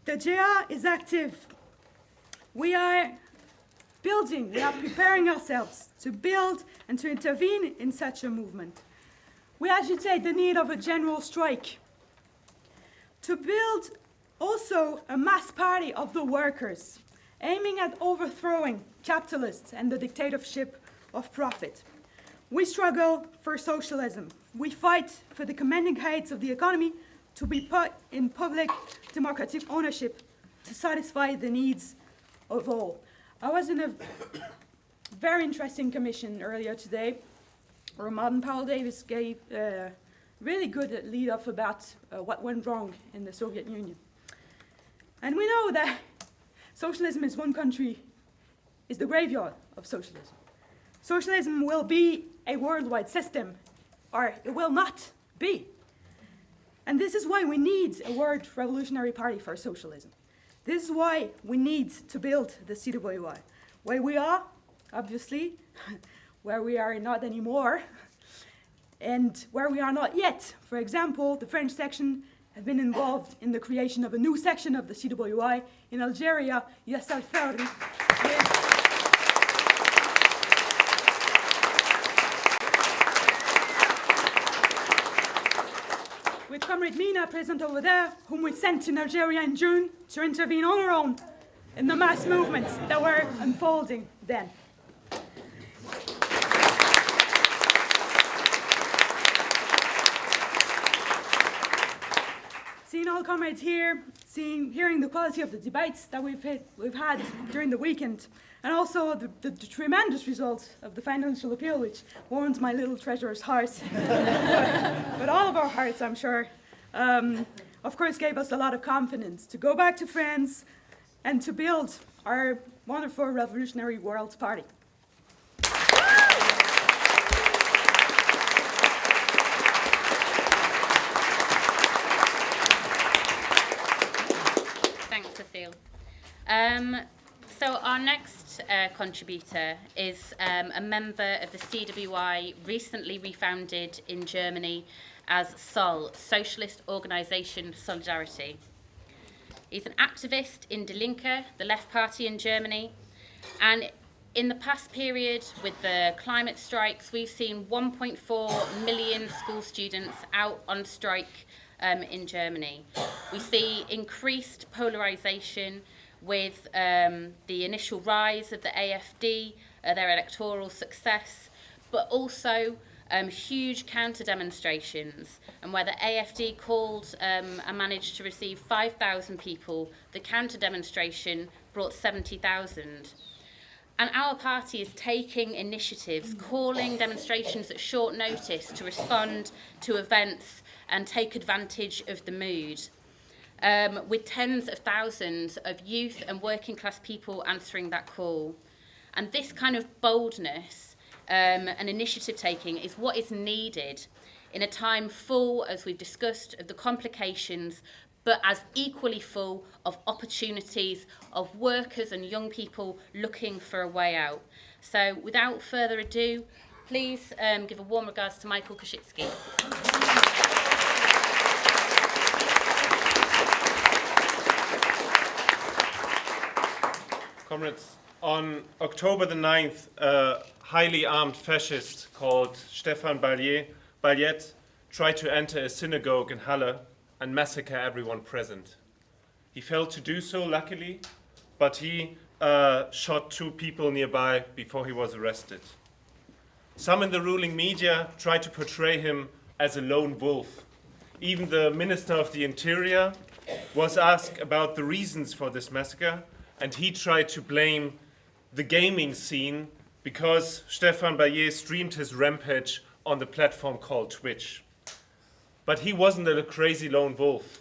The JA is active. We are preparing ourselves to build and to intervene in such a movement. We agitate the need of a general strike, to build also a mass party of the workers, aiming at overthrowing capitalists and the dictatorship of profit. We struggle for socialism. We fight for the commanding heights of the economy to be put in public democratic ownership to satisfy the needs of all. I was in a very interesting commission earlier today where Martin Powell Davis gave a really good lead-off about what went wrong in the Soviet Union. And we know that socialism in one country is the graveyard of socialism. Socialism will be a worldwide system, or it will not be. And this is why we need a world revolutionary party for socialism. This is why we need to build the CWI. Where we are, obviously, where we are not anymore, and where we are not yet. For example, the French section have been involved in the creation of a new section of the CWI in Algeria, Yassal Fawri, with Comrade Mina present over there, whom we sent to Algeria in June to intervene on our own in the mass movements that were unfolding then. Seeing all comrades here, hearing the quality of the debates that we've had during the weekend, and also the tremendous results of the financial appeal, which warms my little treasurer's heart, but all of our hearts, I'm sure, of course, gave us a lot of confidence to go back to France and to build our wonderful revolutionary world party. Thanks, Cecile. So our next contributor is a member of the CWI, recently refounded in Germany as SOL, Socialist Organisation Solidarity. He's an activist in Die Linke, the left party in Germany, and in the past period with the climate strikes, we've seen 1.4 million school students out on strike in Germany. We see increased polarisation with the initial rise of the AfD, their electoral success, but also huge counter-demonstrations, and where the AfD called and managed to receive 5,000 people, the counter-demonstration brought 70,000. And our party is taking initiatives, calling demonstrations at short notice to respond to events and take advantage of the mood. With tens of thousands of youth and working class people answering that call. And this kind of boldness and initiative taking is what is needed in a time full, as we've discussed, of the complications, but as equally full of opportunities of workers and young people looking for a way out. So without further ado, please give a warm regards to Michael Koszyczki. Comrades, on October the 9th, a highly armed fascist called Stefan Baljet tried to enter a synagogue in Halle and massacre everyone present. He failed to do so, luckily, but he shot 2 people nearby before he was arrested. Some in the ruling media tried to portray him as a lone wolf. Even the Minister of the Interior was asked about the reasons for this massacre, and he tried to blame the gaming scene because Stefan Baljet streamed his rampage on the platform called Twitch. But he wasn't a crazy lone wolf.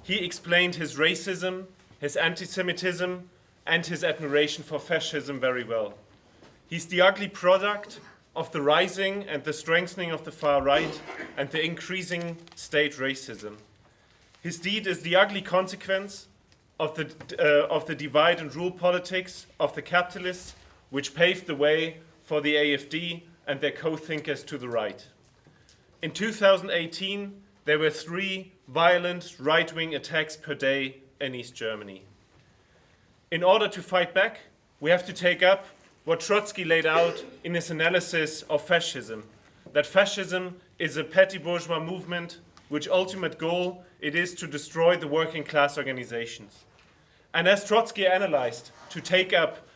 He explained his racism, his anti-Semitism, and his admiration for fascism very well. He's the ugly product of the rising and the strengthening of the far right and the increasing state racism. His deed is the ugly consequence of the divide and rule politics of the capitalists, which paved the way for the AfD and their co-thinkers to the right. In 2018, there were 3 violent right-wing attacks per day in East Germany. In order to fight back, we have to take up what Trotsky laid out in his analysis of fascism, that fascism is a petty bourgeois movement which ultimate goal it is to destroy the working class organizations. And as Trotsky analyzed, to take up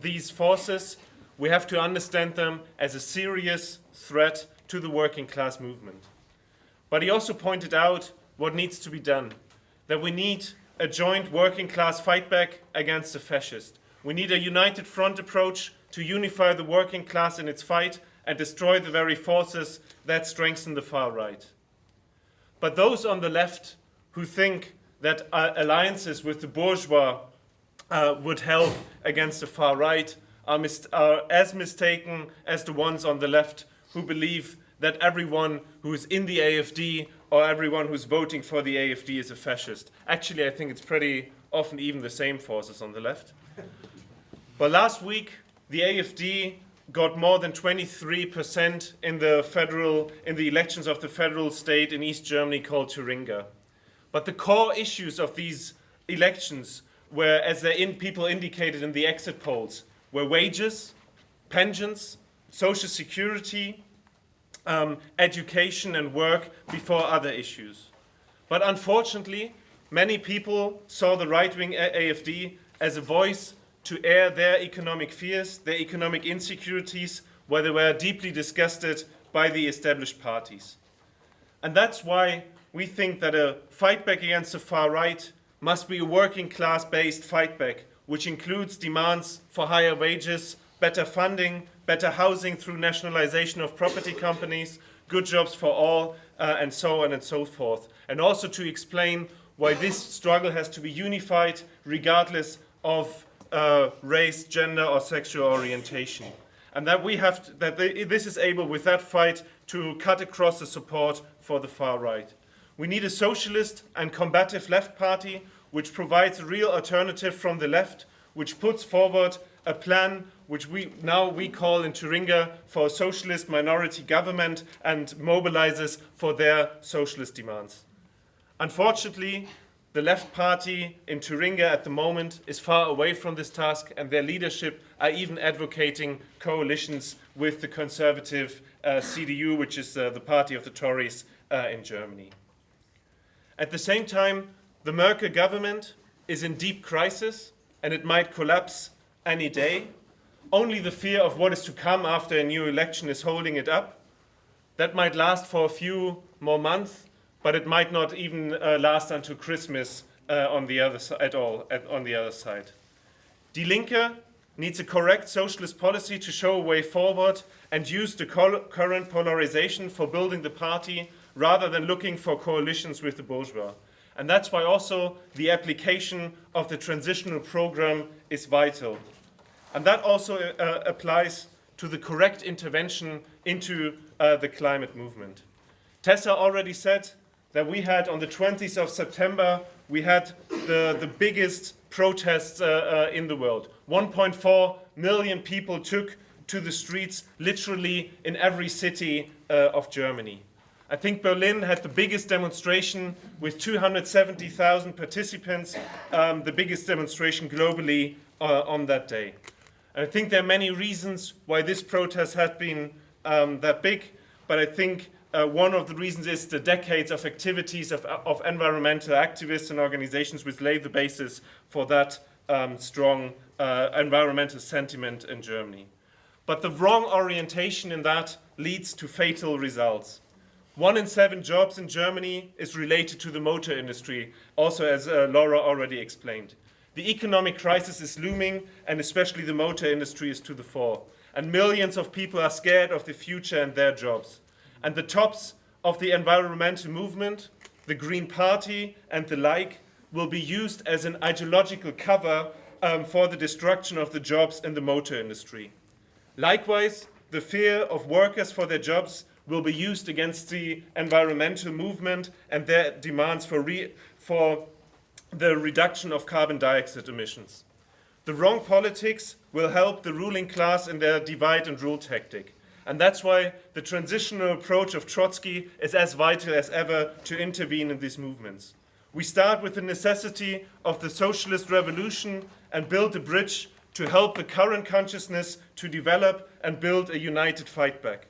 these forces, we have to understand them as a serious threat to the working class movement. But he also pointed out what needs to be done, that we need a joint working class fight back against the fascists. We need a united front approach to unify the working class in its fight and destroy the very forces that strengthen the far right. But those on the left who think that alliances with the bourgeois would help against the far right are as mistaken as the ones on the left who believe that everyone who is in the AfD or everyone who's voting for the AfD is a fascist. Actually, I think it's pretty often even the same forces on the left. But last week, the AfD got more than 23% in the elections of the federal state in East Germany called Thuringia. But the core issues of these elections were, as people indicated in the exit polls, were wages, pensions, social security, education and work before other issues. But unfortunately, many people saw the right-wing AfD as a voice to air their economic fears, their economic insecurities, where they were deeply disgusted by the established parties. And that's why we think that a fight back against the far right must be a working class-based fight back, which includes demands for higher wages, better funding, better housing through nationalization of property companies, good jobs for all, and so on and so forth. And also to explain why this struggle has to be unified regardless of race, gender, or sexual orientation. And that this is able, with that fight, to cut across the support for the far right. We need a socialist and combative left party which provides a real alternative from the left, which puts forward a plan which we call in Thuringia for a socialist minority government and mobilizes for their socialist demands. Unfortunately, the left party in Thuringia at the moment is far away from this task, and their leadership are even advocating coalitions with the conservative CDU, which is the party of the Tories in Germany. At the same time, the Merkel government is in deep crisis, and it might collapse any day. Only the fear of what is to come after a new election is holding it up. That might last for a few more months, but it might not even last until Christmas on the other side. Die Linke needs a correct socialist policy to show a way forward and use the current polarization for building the party rather than looking for coalitions with the bourgeois. And that's why also the application of the transitional program is vital. And that also applies to the correct intervention into the climate movement. Tessa already said that we had, on the 20th of September, we had the biggest protests in the world. 1.4 million people took to the streets literally in every city of Germany. I think Berlin had the biggest demonstration with 270,000 participants, the biggest demonstration globally on that day. And I think there are many reasons why this protest has been that big, but I think one of the reasons is the decades of activities of environmental activists and organizations which lay the basis for that strong environmental sentiment in Germany. But the wrong orientation in that leads to fatal results. 1 in 7 jobs in Germany is related to the motor industry, also as Laura already explained. The economic crisis is looming, and especially the motor industry is to the fore. And millions of people are scared of the future and their jobs. And the tops of the environmental movement, the Green Party and the like, will be used as an ideological cover for the destruction of the jobs in the motor industry. Likewise, the fear of workers for their jobs will be used against the environmental movement and their demands for the reduction of carbon dioxide emissions. The wrong politics will help the ruling class in their divide and rule tactic. And that's why the transitional approach of Trotsky is as vital as ever to intervene in these movements. We start with the necessity of the socialist revolution and build a bridge to help the current consciousness to develop and build a united fight back.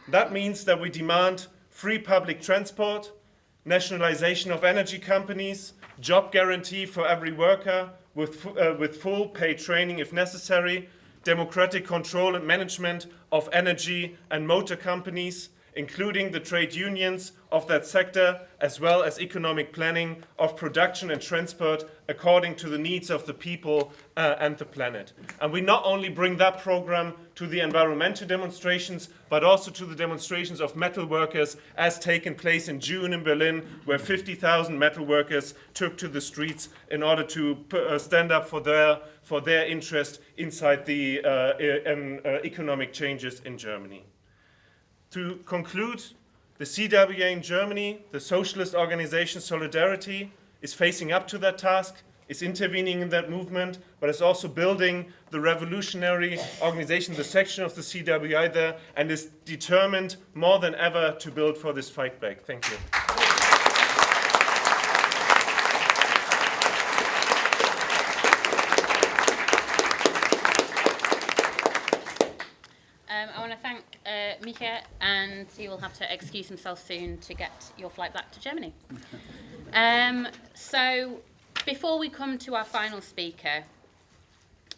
That means that we demand free public transport, nationalization of energy companies, job guarantee for every worker with full paid training if necessary, democratic control and management of energy and motor companies, including the trade unions of that sector, as well as economic planning of production and transport according to the needs of the people and the planet. And we not only bring that program to the environmental demonstrations, but also to the demonstrations of metal workers as taken place in June in Berlin, where 50,000 metal workers took to the streets in order to stand up for their interest inside the economic changes in Germany. To conclude, the CWA in Germany, the socialist organization Solidarity, is facing up to that task, is intervening in that movement, but is also building the revolutionary organization, the section of the CWI there, and is determined more than ever to build for this fight back. Thank you. I want to thank Micha, and he will have to excuse himself soon to get your flight back to Germany. So before we come to our final speaker,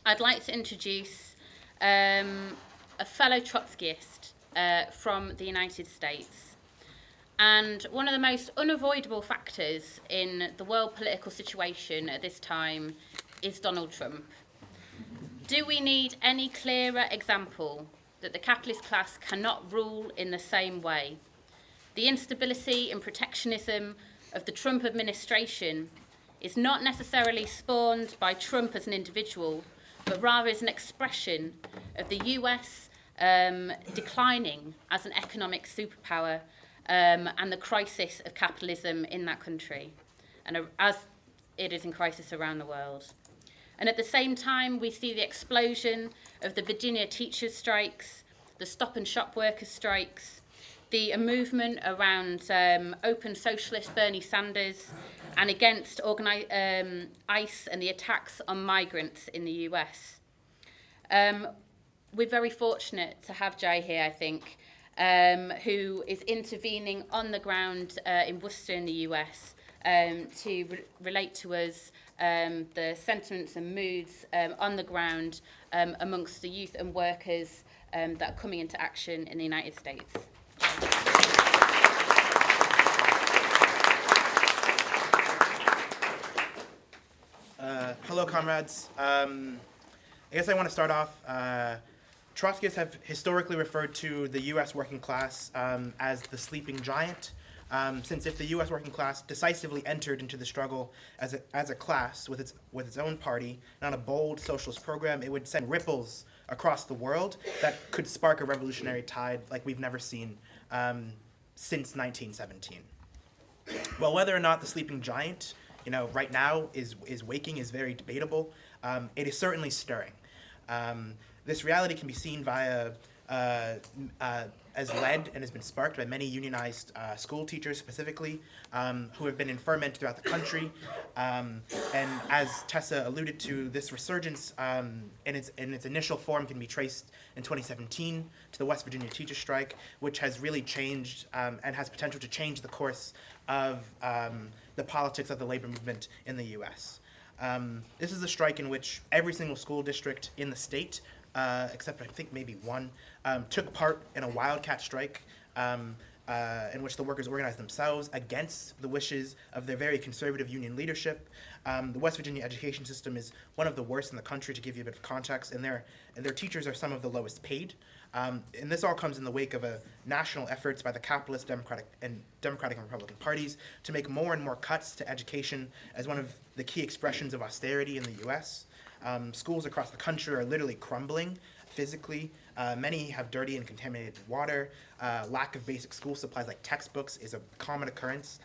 I'd like to introduce a fellow Trotskyist from the United States. And one of the most unavoidable factors in the world political situation at this time is Donald Trump. Do we need any clearer example that the capitalist class cannot rule in the same way? The instability and protectionism of the Trump administration is not necessarily spawned by Trump as an individual, but rather is an expression of the US declining as an economic superpower and the crisis of capitalism in that country, and as it is in crisis around the world. And at the same time, we see the explosion of the Virginia teachers' strikes, the Stop and Shop workers' strikes, the movement around open socialist Bernie Sanders, and against ICE and the attacks on migrants in the US. We're very fortunate to have Jai here, I think, who is intervening on the ground in Worcester in the US to relate to us the sentiments and moods on the ground amongst the youth and workers that are coming into action in the United States. Hello, comrades. I guess I want to start off. Trotskyists have historically referred to the U.S. working class as the sleeping giant, since if the U.S. working class decisively entered into the struggle as a class with its own party and on a bold socialist program, it would send ripples across the world that could spark a revolutionary tide like we've never seen since 1917. Well, whether or not the sleeping giant, right now is waking is very debatable. It is certainly stirring. This reality can be seen via as led and has been sparked by many unionized school teachers specifically, who have been in ferment throughout the country. And as Tessa alluded to, this resurgence in its initial form can be traced in 2017 to the West Virginia teacher strike, which has really changed and has potential to change the course of the politics of the labor movement in the U.S. This is a strike in which every single school district in the state, except I think maybe one, took part in a wildcat strike in which the workers organized themselves against the wishes of their very conservative union leadership. The West Virginia education system is one of the worst in the country, to give you a bit of context, and their teachers are some of the lowest paid. And this all comes in the wake of national efforts by the capitalist, Democratic and Republican parties to make more and more cuts to education as one of the key expressions of austerity in the U.S. Schools across the country are literally crumbling physically Many have dirty and contaminated water. Lack of basic school supplies like textbooks is a common occurrence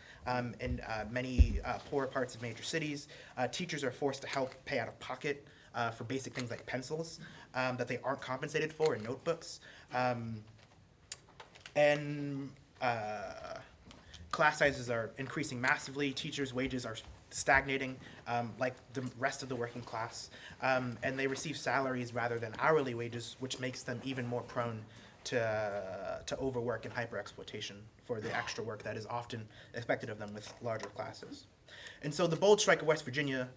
in many poorer parts of major cities. Teachers are forced to help pay out of pocket for basic things like pencils that they aren't compensated for in notebooks. And class sizes are increasing massively. Teachers' wages are stagnating like the rest of the working class. And they receive salaries rather than hourly wages, which makes them even more prone to overwork and hyper-exploitation for the extra work that is often expected of them with larger classes. And so the bold strike of West Virginia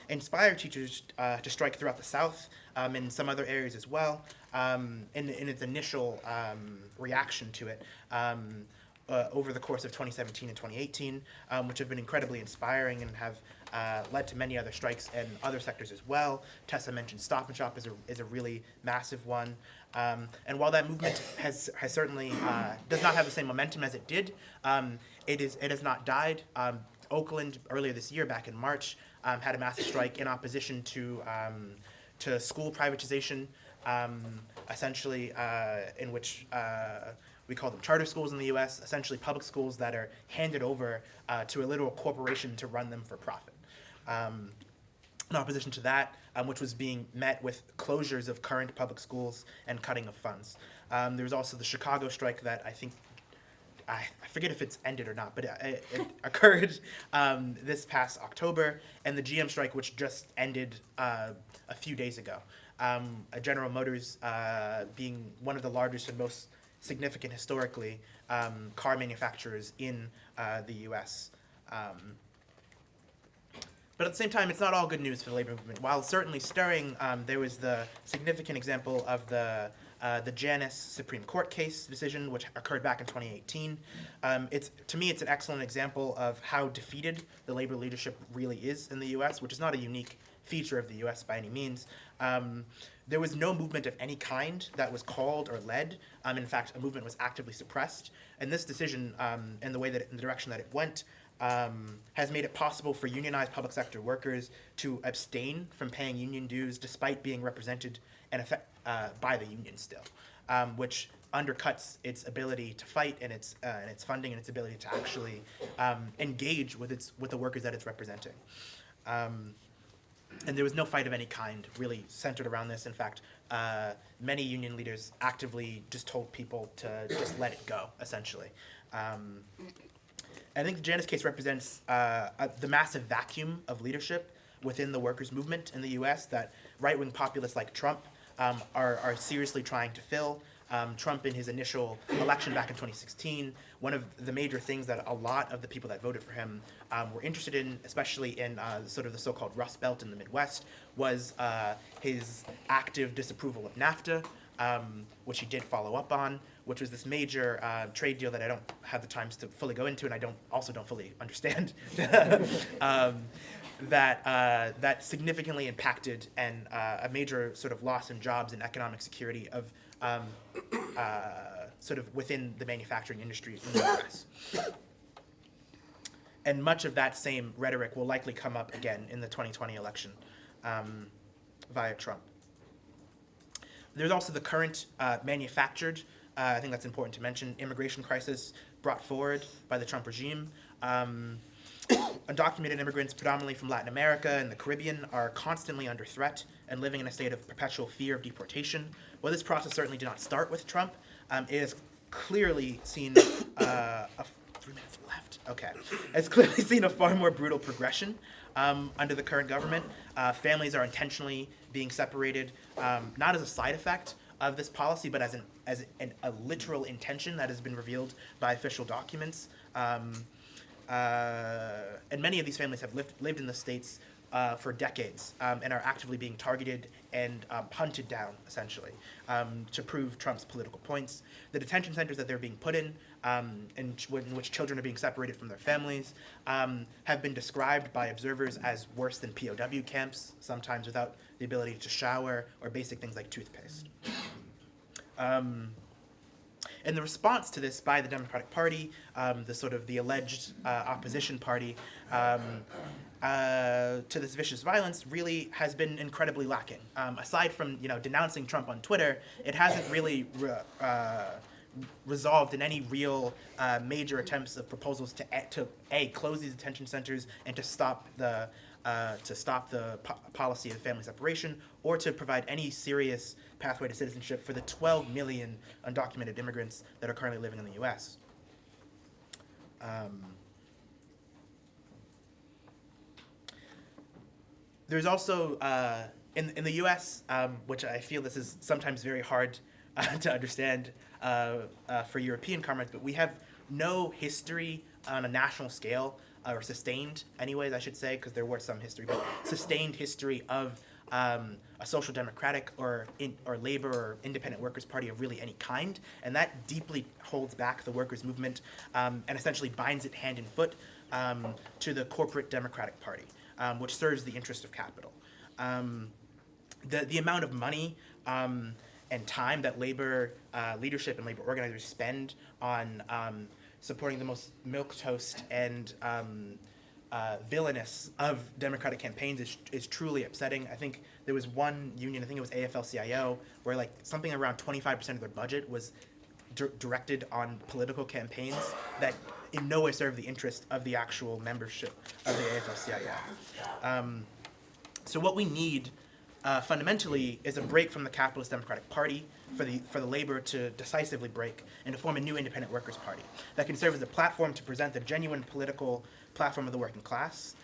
inspired teachers to strike throughout the South and some other areas as well in its initial reaction to it over the course of 2017 and 2018, which have been incredibly inspiring and have led to many other strikes in other sectors as well. Tessa mentioned Stop and Shop is a really massive one. And while that movement has certainly does not have the same momentum as it did, it has not died. Oakland earlier this year, back in March, had a massive strike in opposition to school privatization, essentially in which we call them charter schools in the U.S., essentially public schools that are handed over to a literal corporation to run them for profit. In opposition to that, which was being met with closures of current public schools and cutting of funds. There was also the Chicago strike that I forget if it's ended or not, but it occurred this past October, and the GM strike, which just ended a few days ago. General Motors being one of the largest and most significant historically car manufacturers in the U.S. But at the same time, it's not all good news for the labor movement. While certainly stirring, there was the significant example of the Janus Supreme Court case decision, which occurred back in 2018. To me, it's an excellent example of how defeated the labor leadership really is in the U.S., which is not a unique feature of the U.S. by any means. There was no movement of any kind that was called or led. In fact, a movement was actively suppressed. And this decision, in the direction that it went, has made it possible for unionized public sector workers to abstain from paying union dues despite being represented by the union still, which undercuts its ability to fight and its funding and its ability to actually engage with the workers that it's representing. And there was no fight of any kind really centered around this. In fact, many union leaders actively just told people to just let it go, essentially. I think the Janus case represents the massive vacuum of leadership within the workers' movement in the U.S. that right-wing populists like Trump are seriously trying to fill. Trump, in his initial election back in 2016, one of the major things that a lot of the people that voted for him were interested in, especially in sort of the so-called Rust Belt in the Midwest, was his active disapproval of NAFTA, which he did follow up on, which was this major trade deal that I don't have the time to fully go into, and I also don't fully understand. That significantly impacted and a major sort of loss in jobs and economic security of sort of within the manufacturing industry in the U.S. And much of that same rhetoric will likely come up again in the 2020 election via Trump. There's also the current manufactured, I think that's important to mention, immigration crisis brought forward by the Trump regime. Undocumented immigrants, predominantly from Latin America and the Caribbean, are constantly under threat and living in a state of perpetual fear of deportation. While this process certainly did not start with Trump, it has clearly seen 3 minutes left. Okay, it's clearly seen a far more brutal progression under the current government. Families are intentionally being separated, not as a side effect of this policy, but as a literal intention that has been revealed by official documents. And many of these families have lived in the States for decades and are actively being targeted and hunted down, essentially, to prove Trump's political points. The detention centers that they're being put in which children are being separated from their families, have been described by observers as worse than POW camps, sometimes without the ability to shower or basic things like toothpaste. And the response to this by the Democratic Party, the alleged opposition party, to this vicious violence really has been incredibly lacking. Aside from denouncing Trump on Twitter, it hasn't really resolved in any real major attempts of proposals to close these detention centers and to stop the policy of family separation, or to provide any serious pathway to citizenship for the 12 million undocumented immigrants that are currently living in the U.S. There's also, in the U.S., which I feel this is sometimes very hard to understand for European comrades, but we have no history on a national scale, or sustained anyways, I should say, because there was some history, but sustained history of a social democratic or labor or independent workers' party of really any kind, and that deeply holds back the workers' movement and essentially binds it hand and foot to the corporate Democratic Party, which serves the interest of capital. The amount of money and time that labor leadership and labor organizers spend on supporting the most milquetoast and villainous of Democratic campaigns is truly upsetting. I think there was one union, I think it was AFL-CIO, where like something around 25% of their budget was directed on political campaigns that in no way serve the interest of the actual membership of the AFL-CIO. So what we need fundamentally is a break from the capitalist Democratic Party for the labor to decisively break and to form a new independent workers' party that can serve as a platform to present the genuine political platform of the working class.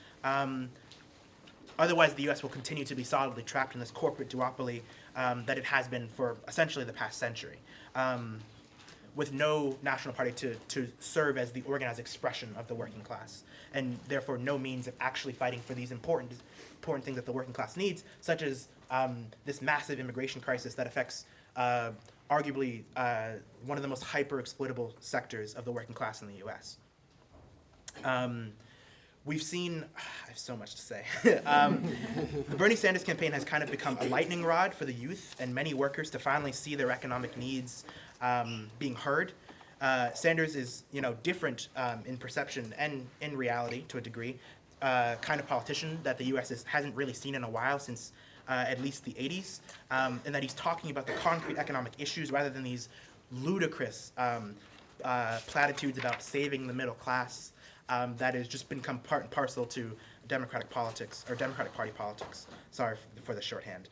Otherwise, the U.S. will continue to be solidly trapped in this corporate duopoly that it has been for essentially the past century, with no national party to serve as the organized expression of the working class, and therefore no means of actually fighting for these important things that the working class needs, such as this massive immigration crisis that affects arguably one of the most hyper-exploitable sectors of the working class in the U.S. We've seen, I have so much to say. The Bernie Sanders campaign has kind of become a lightning rod for the youth and many workers to finally see their economic needs being heard. Sanders is, different in perception and in reality to a degree, kind of politician that the U.S. hasn't really seen in a while, since at least the 80s, and that he's talking about the concrete economic issues rather than these ludicrous platitudes about saving the middle class that has just become part and parcel to Democratic politics, or Democratic Party politics. Sorry for the shorthand.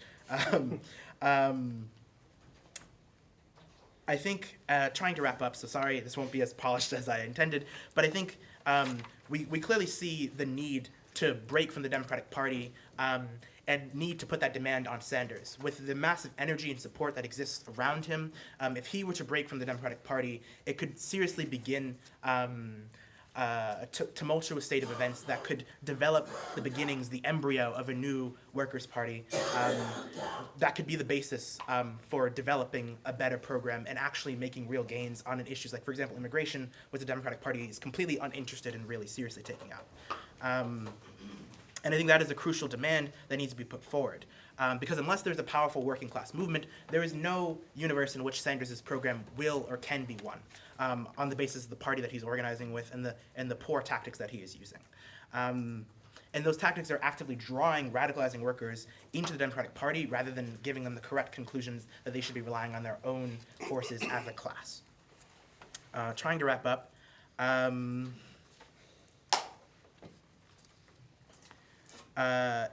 I think, trying to wrap up, so sorry this won't be as polished as I intended, but I think we clearly see the need to break from the Democratic Party and need to put that demand on Sanders. With the massive energy and support that exists around him, if he were to break from the Democratic Party, it could seriously begin a tumultuous state of events that could develop the beginnings, the embryo of a new workers' party that could be the basis for developing a better program and actually making real gains on issues like, for example, immigration, which the Democratic Party is completely uninterested in really seriously taking up. And I think that is a crucial demand that needs to be put forward. Because unless there's a powerful working class movement, there is no universe in which Sanders' program will or can be won on the basis of the party that he's organizing with and the poor tactics that he is using. And those tactics are actively drawing radicalizing workers into the Democratic Party rather than giving them the correct conclusions that they should be relying on their own forces as a class. Trying to wrap up.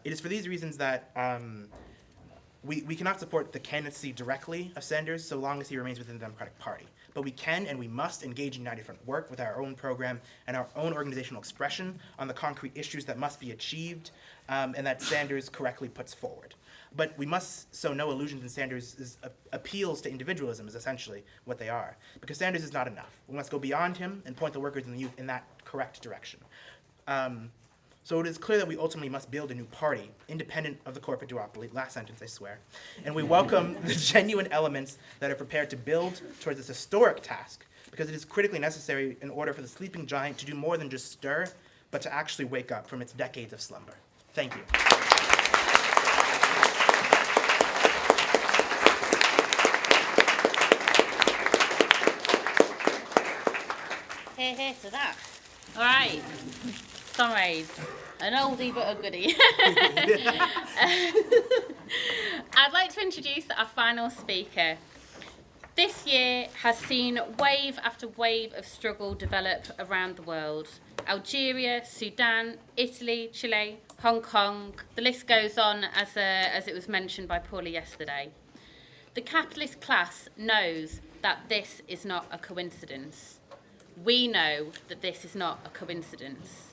It is for these reasons that we cannot support the candidacy directly of Sanders so long as he remains within the Democratic Party. But we can and we must engage in United Front work with our own program and our own organizational expression on the concrete issues that must be achieved and that Sanders correctly puts forward. But we must sow no illusions in Sanders' appeals to individualism is essentially what they are. Because Sanders is not enough. We must go beyond him and point the workers and the youth in that correct direction. So it is clear that we ultimately must build a new party, independent of the corporate duopoly. Last sentence, I swear. And we welcome the genuine elements that are prepared to build towards this historic task, because it is critically necessary in order for the sleeping giant to do more than just stir, but to actually wake up from its decades of slumber. Thank you. Hear, hear to that. All right. comrades, an oldie but a goodie. I'd like to introduce our final speaker. This year has seen wave after wave of struggle develop around the world. Algeria, Sudan, Italy, Chile, Hong Kong, the list goes on as it was mentioned by Paula yesterday. The capitalist class knows that this is not a coincidence. We know that this is not a coincidence.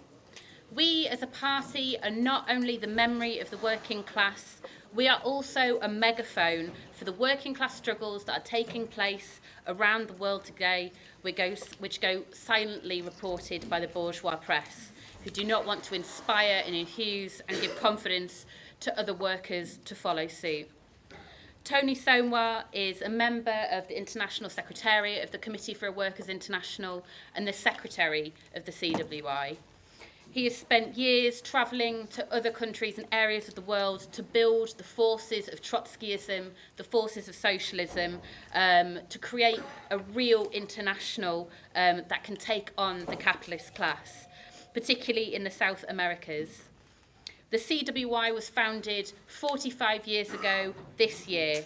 We as a party are not only the memory of the working class, we are also a megaphone for the working class struggles that are taking place around the world today, which go silently reported by the bourgeois press, who do not want to inspire and enthuse and give confidence to other workers to follow suit. Tony Somwa is a member of the International Secretariat of the Committee for Workers International and the Secretary of the CWI. He has spent years travelling to other countries and areas of the world to build the forces of Trotskyism, the forces of socialism, to create a real international that can take on the capitalist class, particularly in the South Americas. The CWI was founded 45 years ago this year.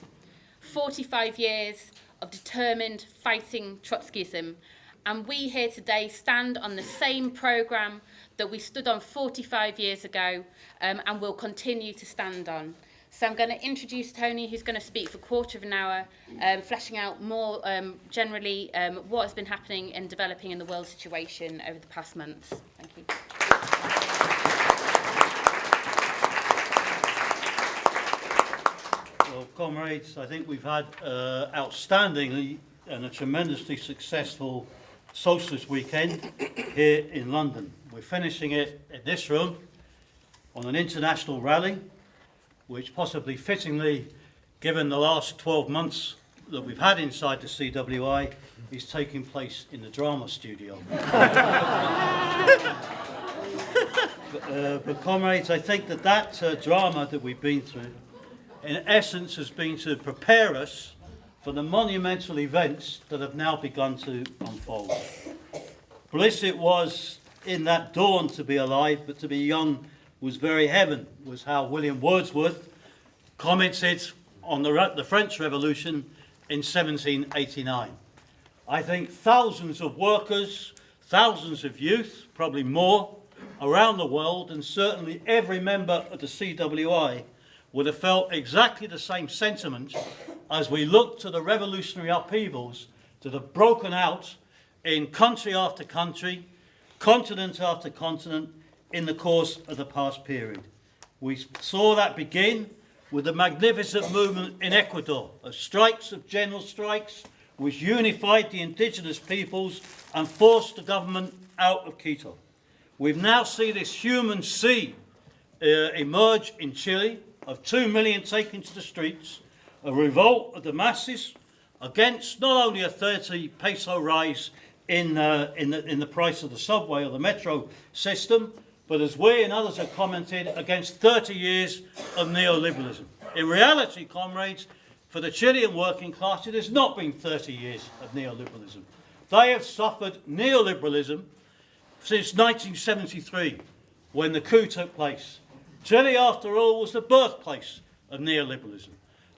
45 years of determined fighting Trotskyism. And we here today stand on the same programme that we stood on 45 years ago and will continue to stand on. So I'm going to introduce Tony, who's going to speak for a quarter of an hour, fleshing out more generally what has been happening and developing in the world situation over the past months. Thank you. Well, comrades, I think we've had outstandingly and a tremendously successful Socialist weekend here in London. We're finishing it in this room on an international rally, which possibly fittingly, given the last 12 months that we've had inside the CWI, is taking place in the drama studio. But comrades, I think that drama that we've been through, in essence, has been to prepare us for the monumental events that have now begun to unfold. Bliss it was in that dawn to be alive, but to be young was very heaven, was how William Wordsworth commented on the French Revolution in 1789. I think thousands of workers, thousands of youth, probably more, around the world, and certainly every member of the CWI would have felt exactly the same sentiment as we look to the revolutionary upheavals that have broken out in country after country, continent after continent, in the course of the past period. We saw that begin with the magnificent movement in Ecuador, of strikes, of general strikes, which unified the indigenous peoples and forced the government out of Quito. We've now seen this human sea emerge in Chile, of 2 million taken to the streets, a revolt of the masses against not only a 30 peso rise in the price of the subway or the metro system, but as we and others have commented, against 30 years of neoliberalism. In reality, comrades, for the Chilean working class, it has not been 30 years of neoliberalism. They have suffered neoliberalism since 1973, when the coup took place. Chile, after all, was the birthplace of neoliberalism.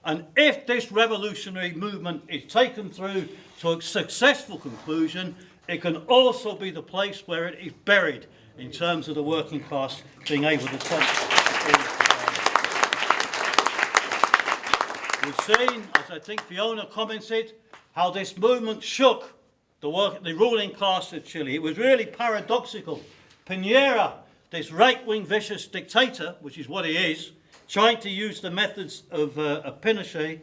And if this revolutionary movement is taken through to a successful conclusion, it can also be the place where it is buried in terms of the working class being able to take it. We've seen, as I think Fiona commented, how this movement shook the ruling class of Chile. It was really paradoxical. Piñera, this right-wing vicious dictator, which is what he is, trying to use the methods of Pinochet,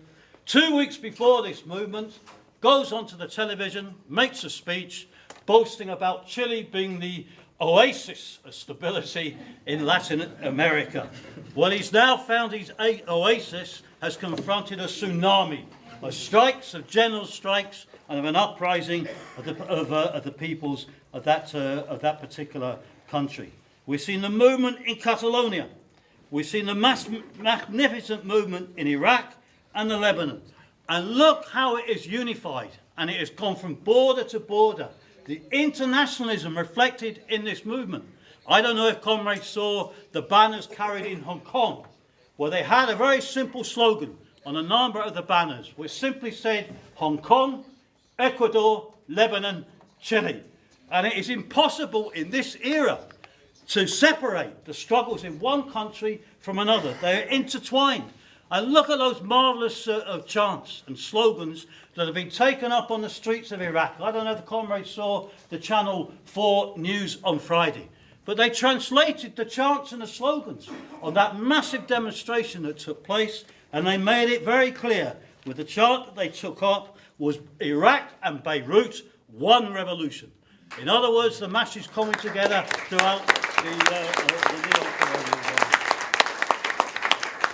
2 weeks before this movement, goes onto the television, makes a speech, boasting about Chile being the oasis of stability in Latin America. Well, he's now found his oasis has confronted a tsunami of strikes, of general strikes, and of an uprising of the peoples of that particular country. We've seen the movement in Catalonia. We've seen the magnificent movement in Iraq and the Lebanon. And look how it is unified, and it has gone from border to border. The internationalism reflected in this movement I don't know if comrades saw the banners carried in Hong Kong, where they had a very simple slogan on a number of the banners, which simply said Hong Kong, Ecuador, Lebanon, Chile. And it is impossible in this era to separate the struggles in one country from another. They are intertwined. And look at those marvellous chants and slogans that have been taken up on the streets of Iraq. I don't know if the comrades saw the Channel 4 news on Friday, but they translated the chants and the slogans on that massive demonstration that took place, and they made it very clear with the chant that they took up was Iraq and Beirut, one revolution. In other words, the masses coming together throughout the neo-colonial world.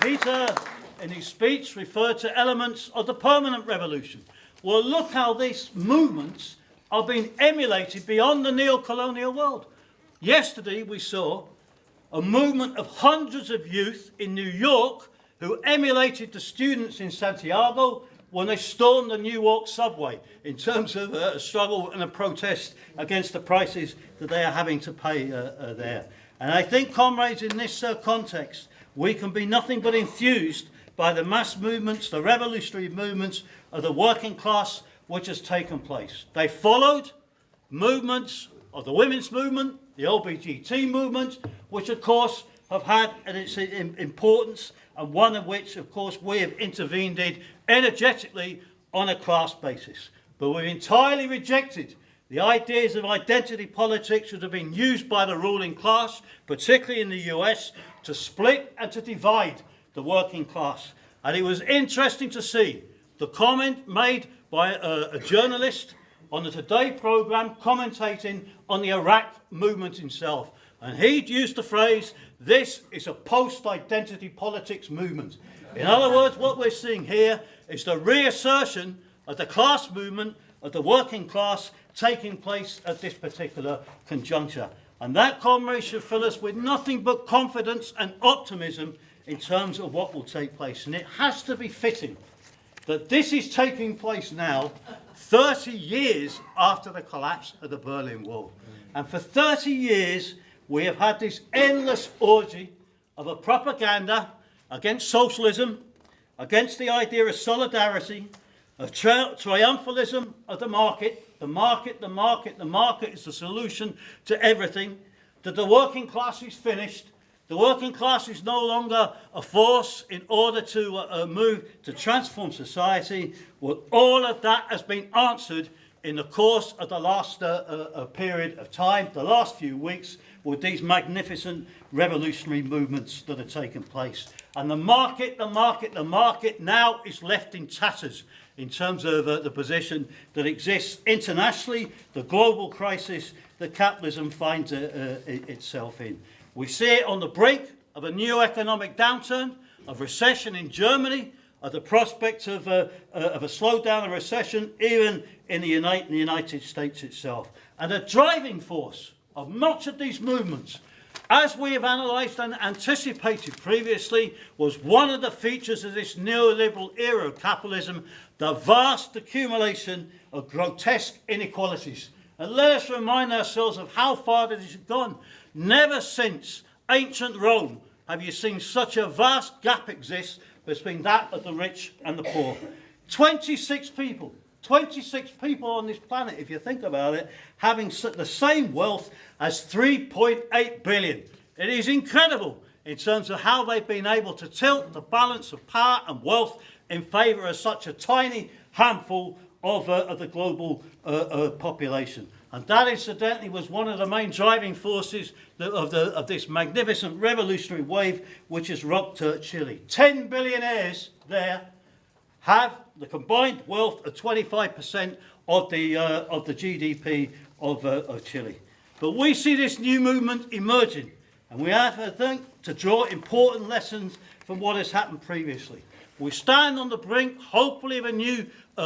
Peter, in his speech, referred to elements of the permanent revolution. Well, look how these movements are being emulated beyond the neo-colonial world. Yesterday, we saw a movement of hundreds of youth in New York who emulated the students in Santiago when they stormed the New York subway in terms of a struggle and a protest against the prices that they are having to pay there. And I think, comrades, in this context, we can be nothing but enthused by the mass movements, the revolutionary movements of the working class which has taken place. They followed movements of the women's movement, the LGBT movement, which of course have had its importance, and one of which, of course, we have intervened in energetically on a class basis. But we've entirely rejected the ideas of identity politics that have been used by the ruling class, particularly in the US, to split and to divide the working class. And it was interesting to see the comment made by a journalist on the Today programme commentating on the Iraq movement itself. And he'd used the phrase, this is a post-identity politics movement. In other words, what we're seeing here is the reassertion of the class movement of the working class taking place at this particular conjuncture. And that, comrades, should fill us with nothing but confidence and optimism in terms of what will take place. And it has to be fitting that this is taking place now 30 years after the collapse of the Berlin Wall. And for 30 years, we have had this endless orgy of a propaganda against socialism, against the idea of solidarity, of triumphalism of the market. The market, the market, the market is the solution to everything. That the working class is finished. The working class is no longer a force in order to move to transform society. Well, all of that has been answered in the course of the last period of time, the last few weeks, with these magnificent revolutionary movements that are taking place. And the market now is left in tatters in terms of the position that exists internationally, the global crisis that capitalism finds itself in. We see it on the brink of a new economic downturn, of recession in Germany, of the prospect of a slowdown of recession even in the United States itself. And a driving force of much of these movements, as we have analysed and anticipated previously, was one of the features of this neoliberal era of capitalism, the vast accumulation of grotesque inequalities. And let us remind ourselves of how far this has gone. Never since ancient Rome have you seen such a vast gap exist between that of the rich and the poor. 26 people on this planet, if you think about it, having the same wealth as 3.8 billion. It is incredible in terms of how they've been able to tilt the balance of power and wealth in favour of such a tiny handful of the global population. And that, incidentally, was one of the main driving forces of this magnificent revolutionary wave which has rocked Chile. 10 billionaires there have the combined wealth of 25% of the GDP of Chile. But we see this new movement emerging, and we have, I think, to draw important lessons from what has happened previously. We stand on the brink, hopefully, of a new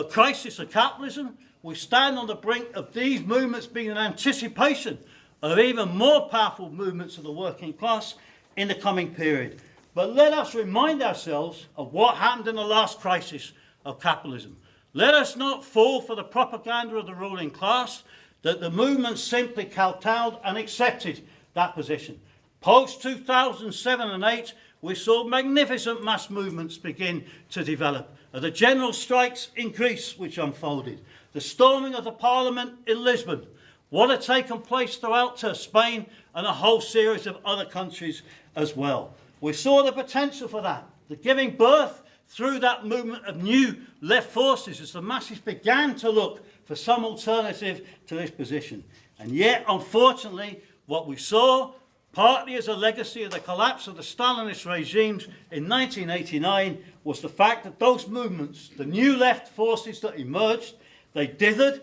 crisis of capitalism. We stand on the brink of these movements being an anticipation of even more powerful movements of the working class in the coming period. But let us remind ourselves of what happened in the last crisis of capitalism. Let us not fall for the propaganda of the ruling class that the movement simply kowtowed and accepted that position. Post-2007 and 8, we saw magnificent mass movements begin to develop. The general strikes in Greece, which unfolded. The storming of the Parliament in Lisbon. What had taken place throughout Spain and a whole series of other countries as well. We saw the potential for that. The giving birth through that movement of new left forces as the masses began to look for some alternative to this position. And yet, unfortunately, what we saw, partly as a legacy of the collapse of the Stalinist regimes in 1989, was the fact that those movements, the new left forces that emerged, they dithered,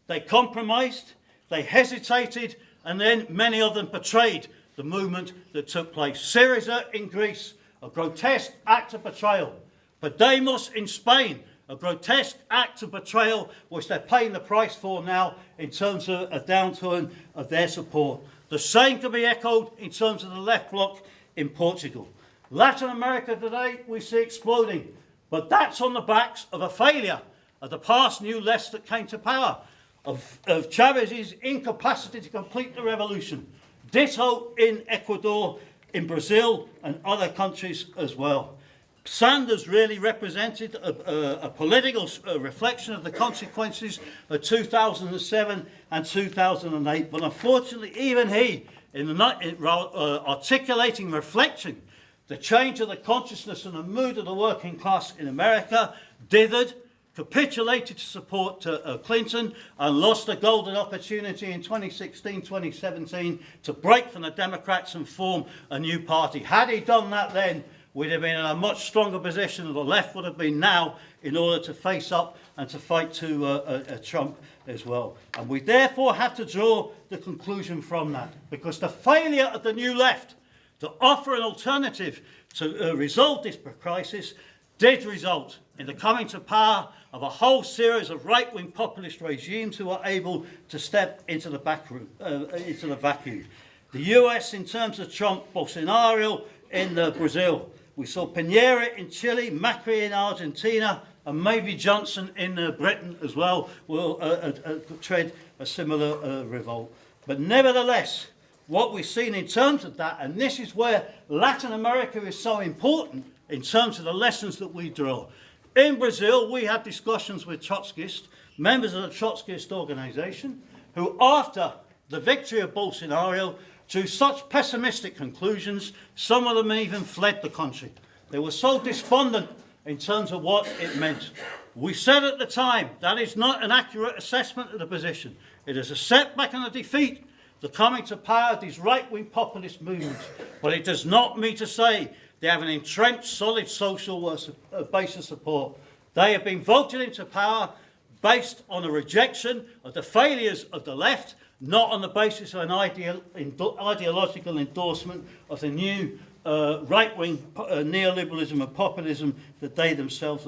they compromised, they hesitated, and then many of them betrayed the movement that took place. Syriza in Greece, a grotesque act of betrayal. Podemos in Spain, a grotesque act of betrayal which they're paying the price for now in terms of a downturn of their support. The same can be echoed in terms of the left bloc in Portugal. Latin America today we see exploding, but that's on the backs of a failure of the past new lefts that came to power, of Chavez's incapacity to complete the revolution. Ditto in Ecuador, in Brazil and other countries as well. Sanders really represented a political reflection of the consequences of 2007 and 2008, but unfortunately even he, in articulating reflection, the change of the consciousness and the mood of the working class in America, dithered, capitulated to support Clinton and lost a golden opportunity in 2016-2017 to break from the Democrats and form a new party. Had he done that then, we'd have been in a much stronger position than the left would have been now in order to face up and to fight to Trump as well. And we therefore have to draw the conclusion from that, because the failure of the new left to offer an alternative to resolve this crisis did result in the coming to power of a whole series of right-wing populist regimes who are able to step into the vacuum. The US in terms of Trump, Bolsonaro in Brazil. We saw Piñera in Chile, Macri in Argentina, and maybe Johnson in Britain as well will tread a similar revolt. But nevertheless, what we've seen in terms of that, and this is where Latin America is so important in terms of the lessons that we draw. In Brazil, we had discussions with Trotskyists, members of the Trotskyist organization, who after the victory of Bolsonaro drew such pessimistic conclusions, some of them even fled the country. They were so despondent in terms of what it meant. We said at the time that is not an accurate assessment of the position. It is a setback and a defeat, the coming to power of these right-wing populist movements. But it does not mean to say they have an entrenched, solid social base of support. They have been voted into power based on a rejection of the failures of the left, not on the basis of an ideological endorsement of the new right-wing neoliberalism and populism that they themselves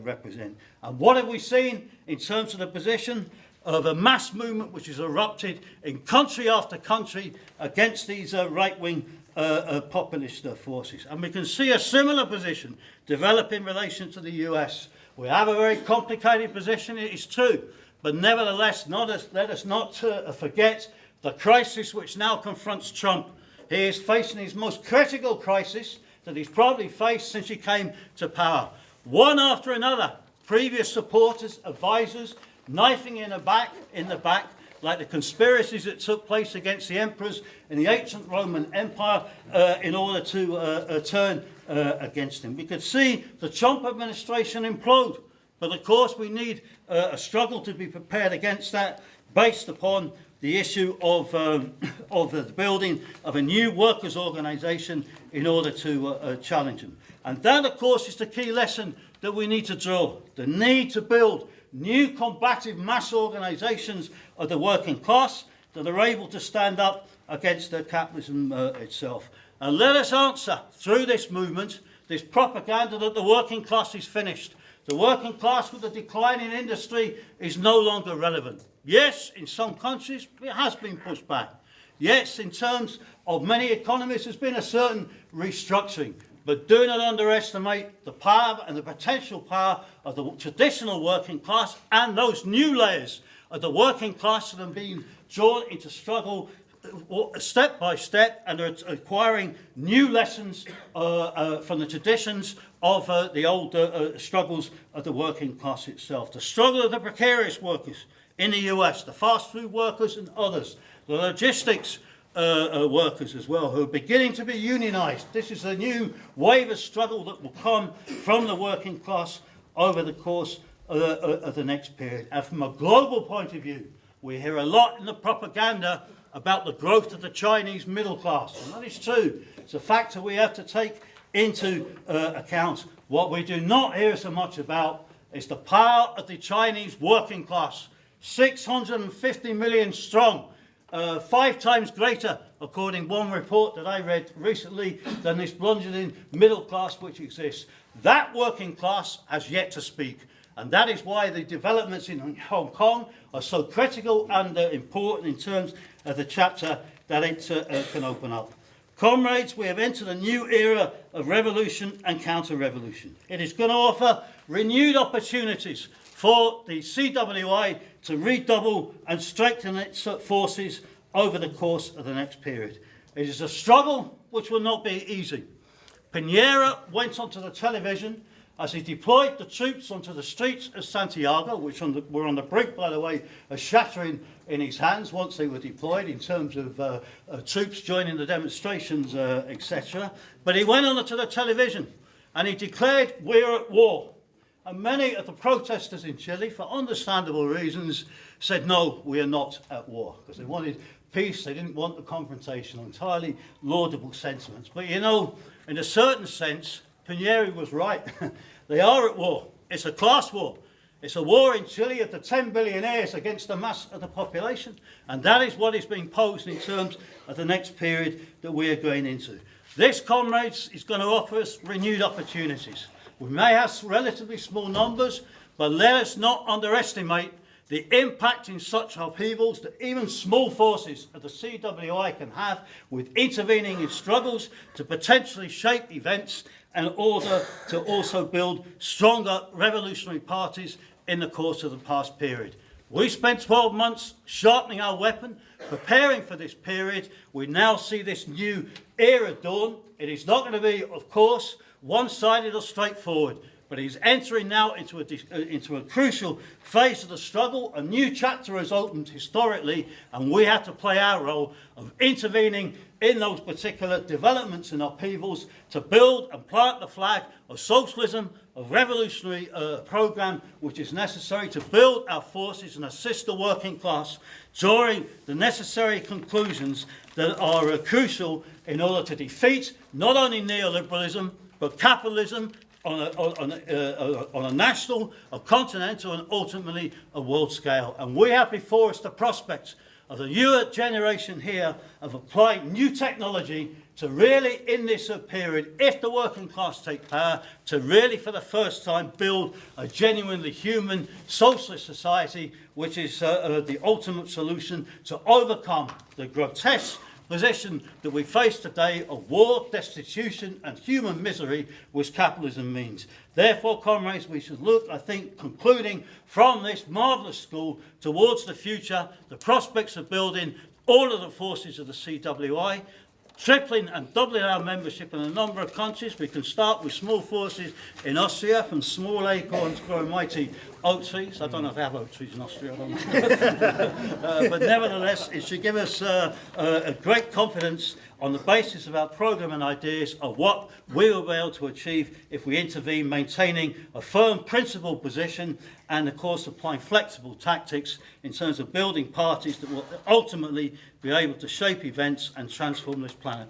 represent. And what have we seen in terms of the position of a mass movement which has erupted in country after country against these right-wing populist forces? And we can see a similar position develop in relation to the US. We have a very complicated position, it is true, but nevertheless, let us not forget the crisis which now confronts Trump. He is facing his most critical crisis that he's probably faced since he came to power. One after another, previous supporters, advisors, knifing in the back, like the conspiracies that took place against the emperors in the ancient Roman Empire in order to turn against him. We could see the Trump administration implode, but of course we need a struggle to be prepared against that based upon the issue of the building of a new workers' organisation in order to challenge them. And that, of course, is the key lesson that we need to draw. The need to build new combative mass organisations of the working class that are able to stand up against capitalism itself. And let us answer, through this movement, this propaganda that the working class is finished. The working class with the decline in industry is no longer relevant. Yes, in some countries it has been pushed back. Yes, in terms of many economies there's been a certain restructuring. But do not underestimate the power and the potential power of the traditional working class and those new layers of the working class that have been drawn into struggle step by step and are acquiring new lessons from the traditions of the old struggles of the working class itself. The struggle of the precarious workers in the US, the fast food workers and others, the logistics workers as well, who are beginning to be unionised. This is a new wave of struggle that will come from the working class over the course of the next period. And from a global point of view, we hear a lot in the propaganda about the growth of the Chinese middle class. And that is true. It's a factor we have to take into account. What we do not hear so much about is the power of the Chinese working class. 650 million strong, 5 times greater, according to one report that I read recently, than this bludgeoning middle class which exists. That working class has yet to speak. And that is why the developments in Hong Kong are so critical and important in terms of the chapter that it can open up. Comrades, we have entered a new era of revolution and counter-revolution. It is going to offer renewed opportunities for the CWI to redouble and strengthen its forces over the course of the next period. It is a struggle which will not be easy. Piñera went onto the television as he deployed the troops onto the streets of Santiago, which were on the brink, by the way, of shattering in his hands once they were deployed in terms of troops joining the demonstrations, etc. But he went onto the television and he declared, "We're at war." And many of the protesters in Chile, for understandable reasons, said, "No, we are not at war," because they wanted peace, they didn't want the confrontation. Entirely laudable sentiments. But you know, in a certain sense, Piñera was right. They are at war. It's a class war. It's a war in Chile of the 10 billionaires against the mass of the population. And that is what is being posed in terms of the next period that we are going into. This, comrades, is going to offer us renewed opportunities. We may have relatively small numbers, but let us not underestimate the impact in such upheavals that even small forces of the CWI can have with intervening in struggles to potentially shape events in order to also build stronger revolutionary parties in the course of the past period. We spent 12 months sharpening our weapon, preparing for this period. We now see this new era dawn. It is not going to be, of course, one-sided or straightforward, but he's entering now into a crucial phase of the struggle. A new chapter has opened historically, and we have to play our role of intervening in those particular developments and upheavals to build and plant the flag of socialism, of revolutionary programme which is necessary to build our forces and assist the working class drawing the necessary conclusions that are crucial in order to defeat not only neoliberalism but capitalism on a national, a continental and ultimately a world scale. And we have before us the prospects of the newer generation here of applying new technology to really, in this period, if the working class take power, to really for the first time build a genuinely human socialist society which is the ultimate solution to overcome the grotesque position that we face today of war, destitution and human misery which capitalism means. Therefore, comrades, we should look, I think, concluding from this marvellous school towards the future, the prospects of building all of the forces of the CWI, tripling and doubling our membership in a number of countries. We can start with small forces in Austria, from small acorns grow mighty oak trees. I don't know if they have oak trees in Austria, I don't know. But nevertheless, it should give us a great confidence on the basis of our programme and ideas of what we will be able to achieve if we intervene, maintaining a firm principled position and, of course, applying flexible tactics in terms of building parties that will ultimately be able to shape events and transform this planet.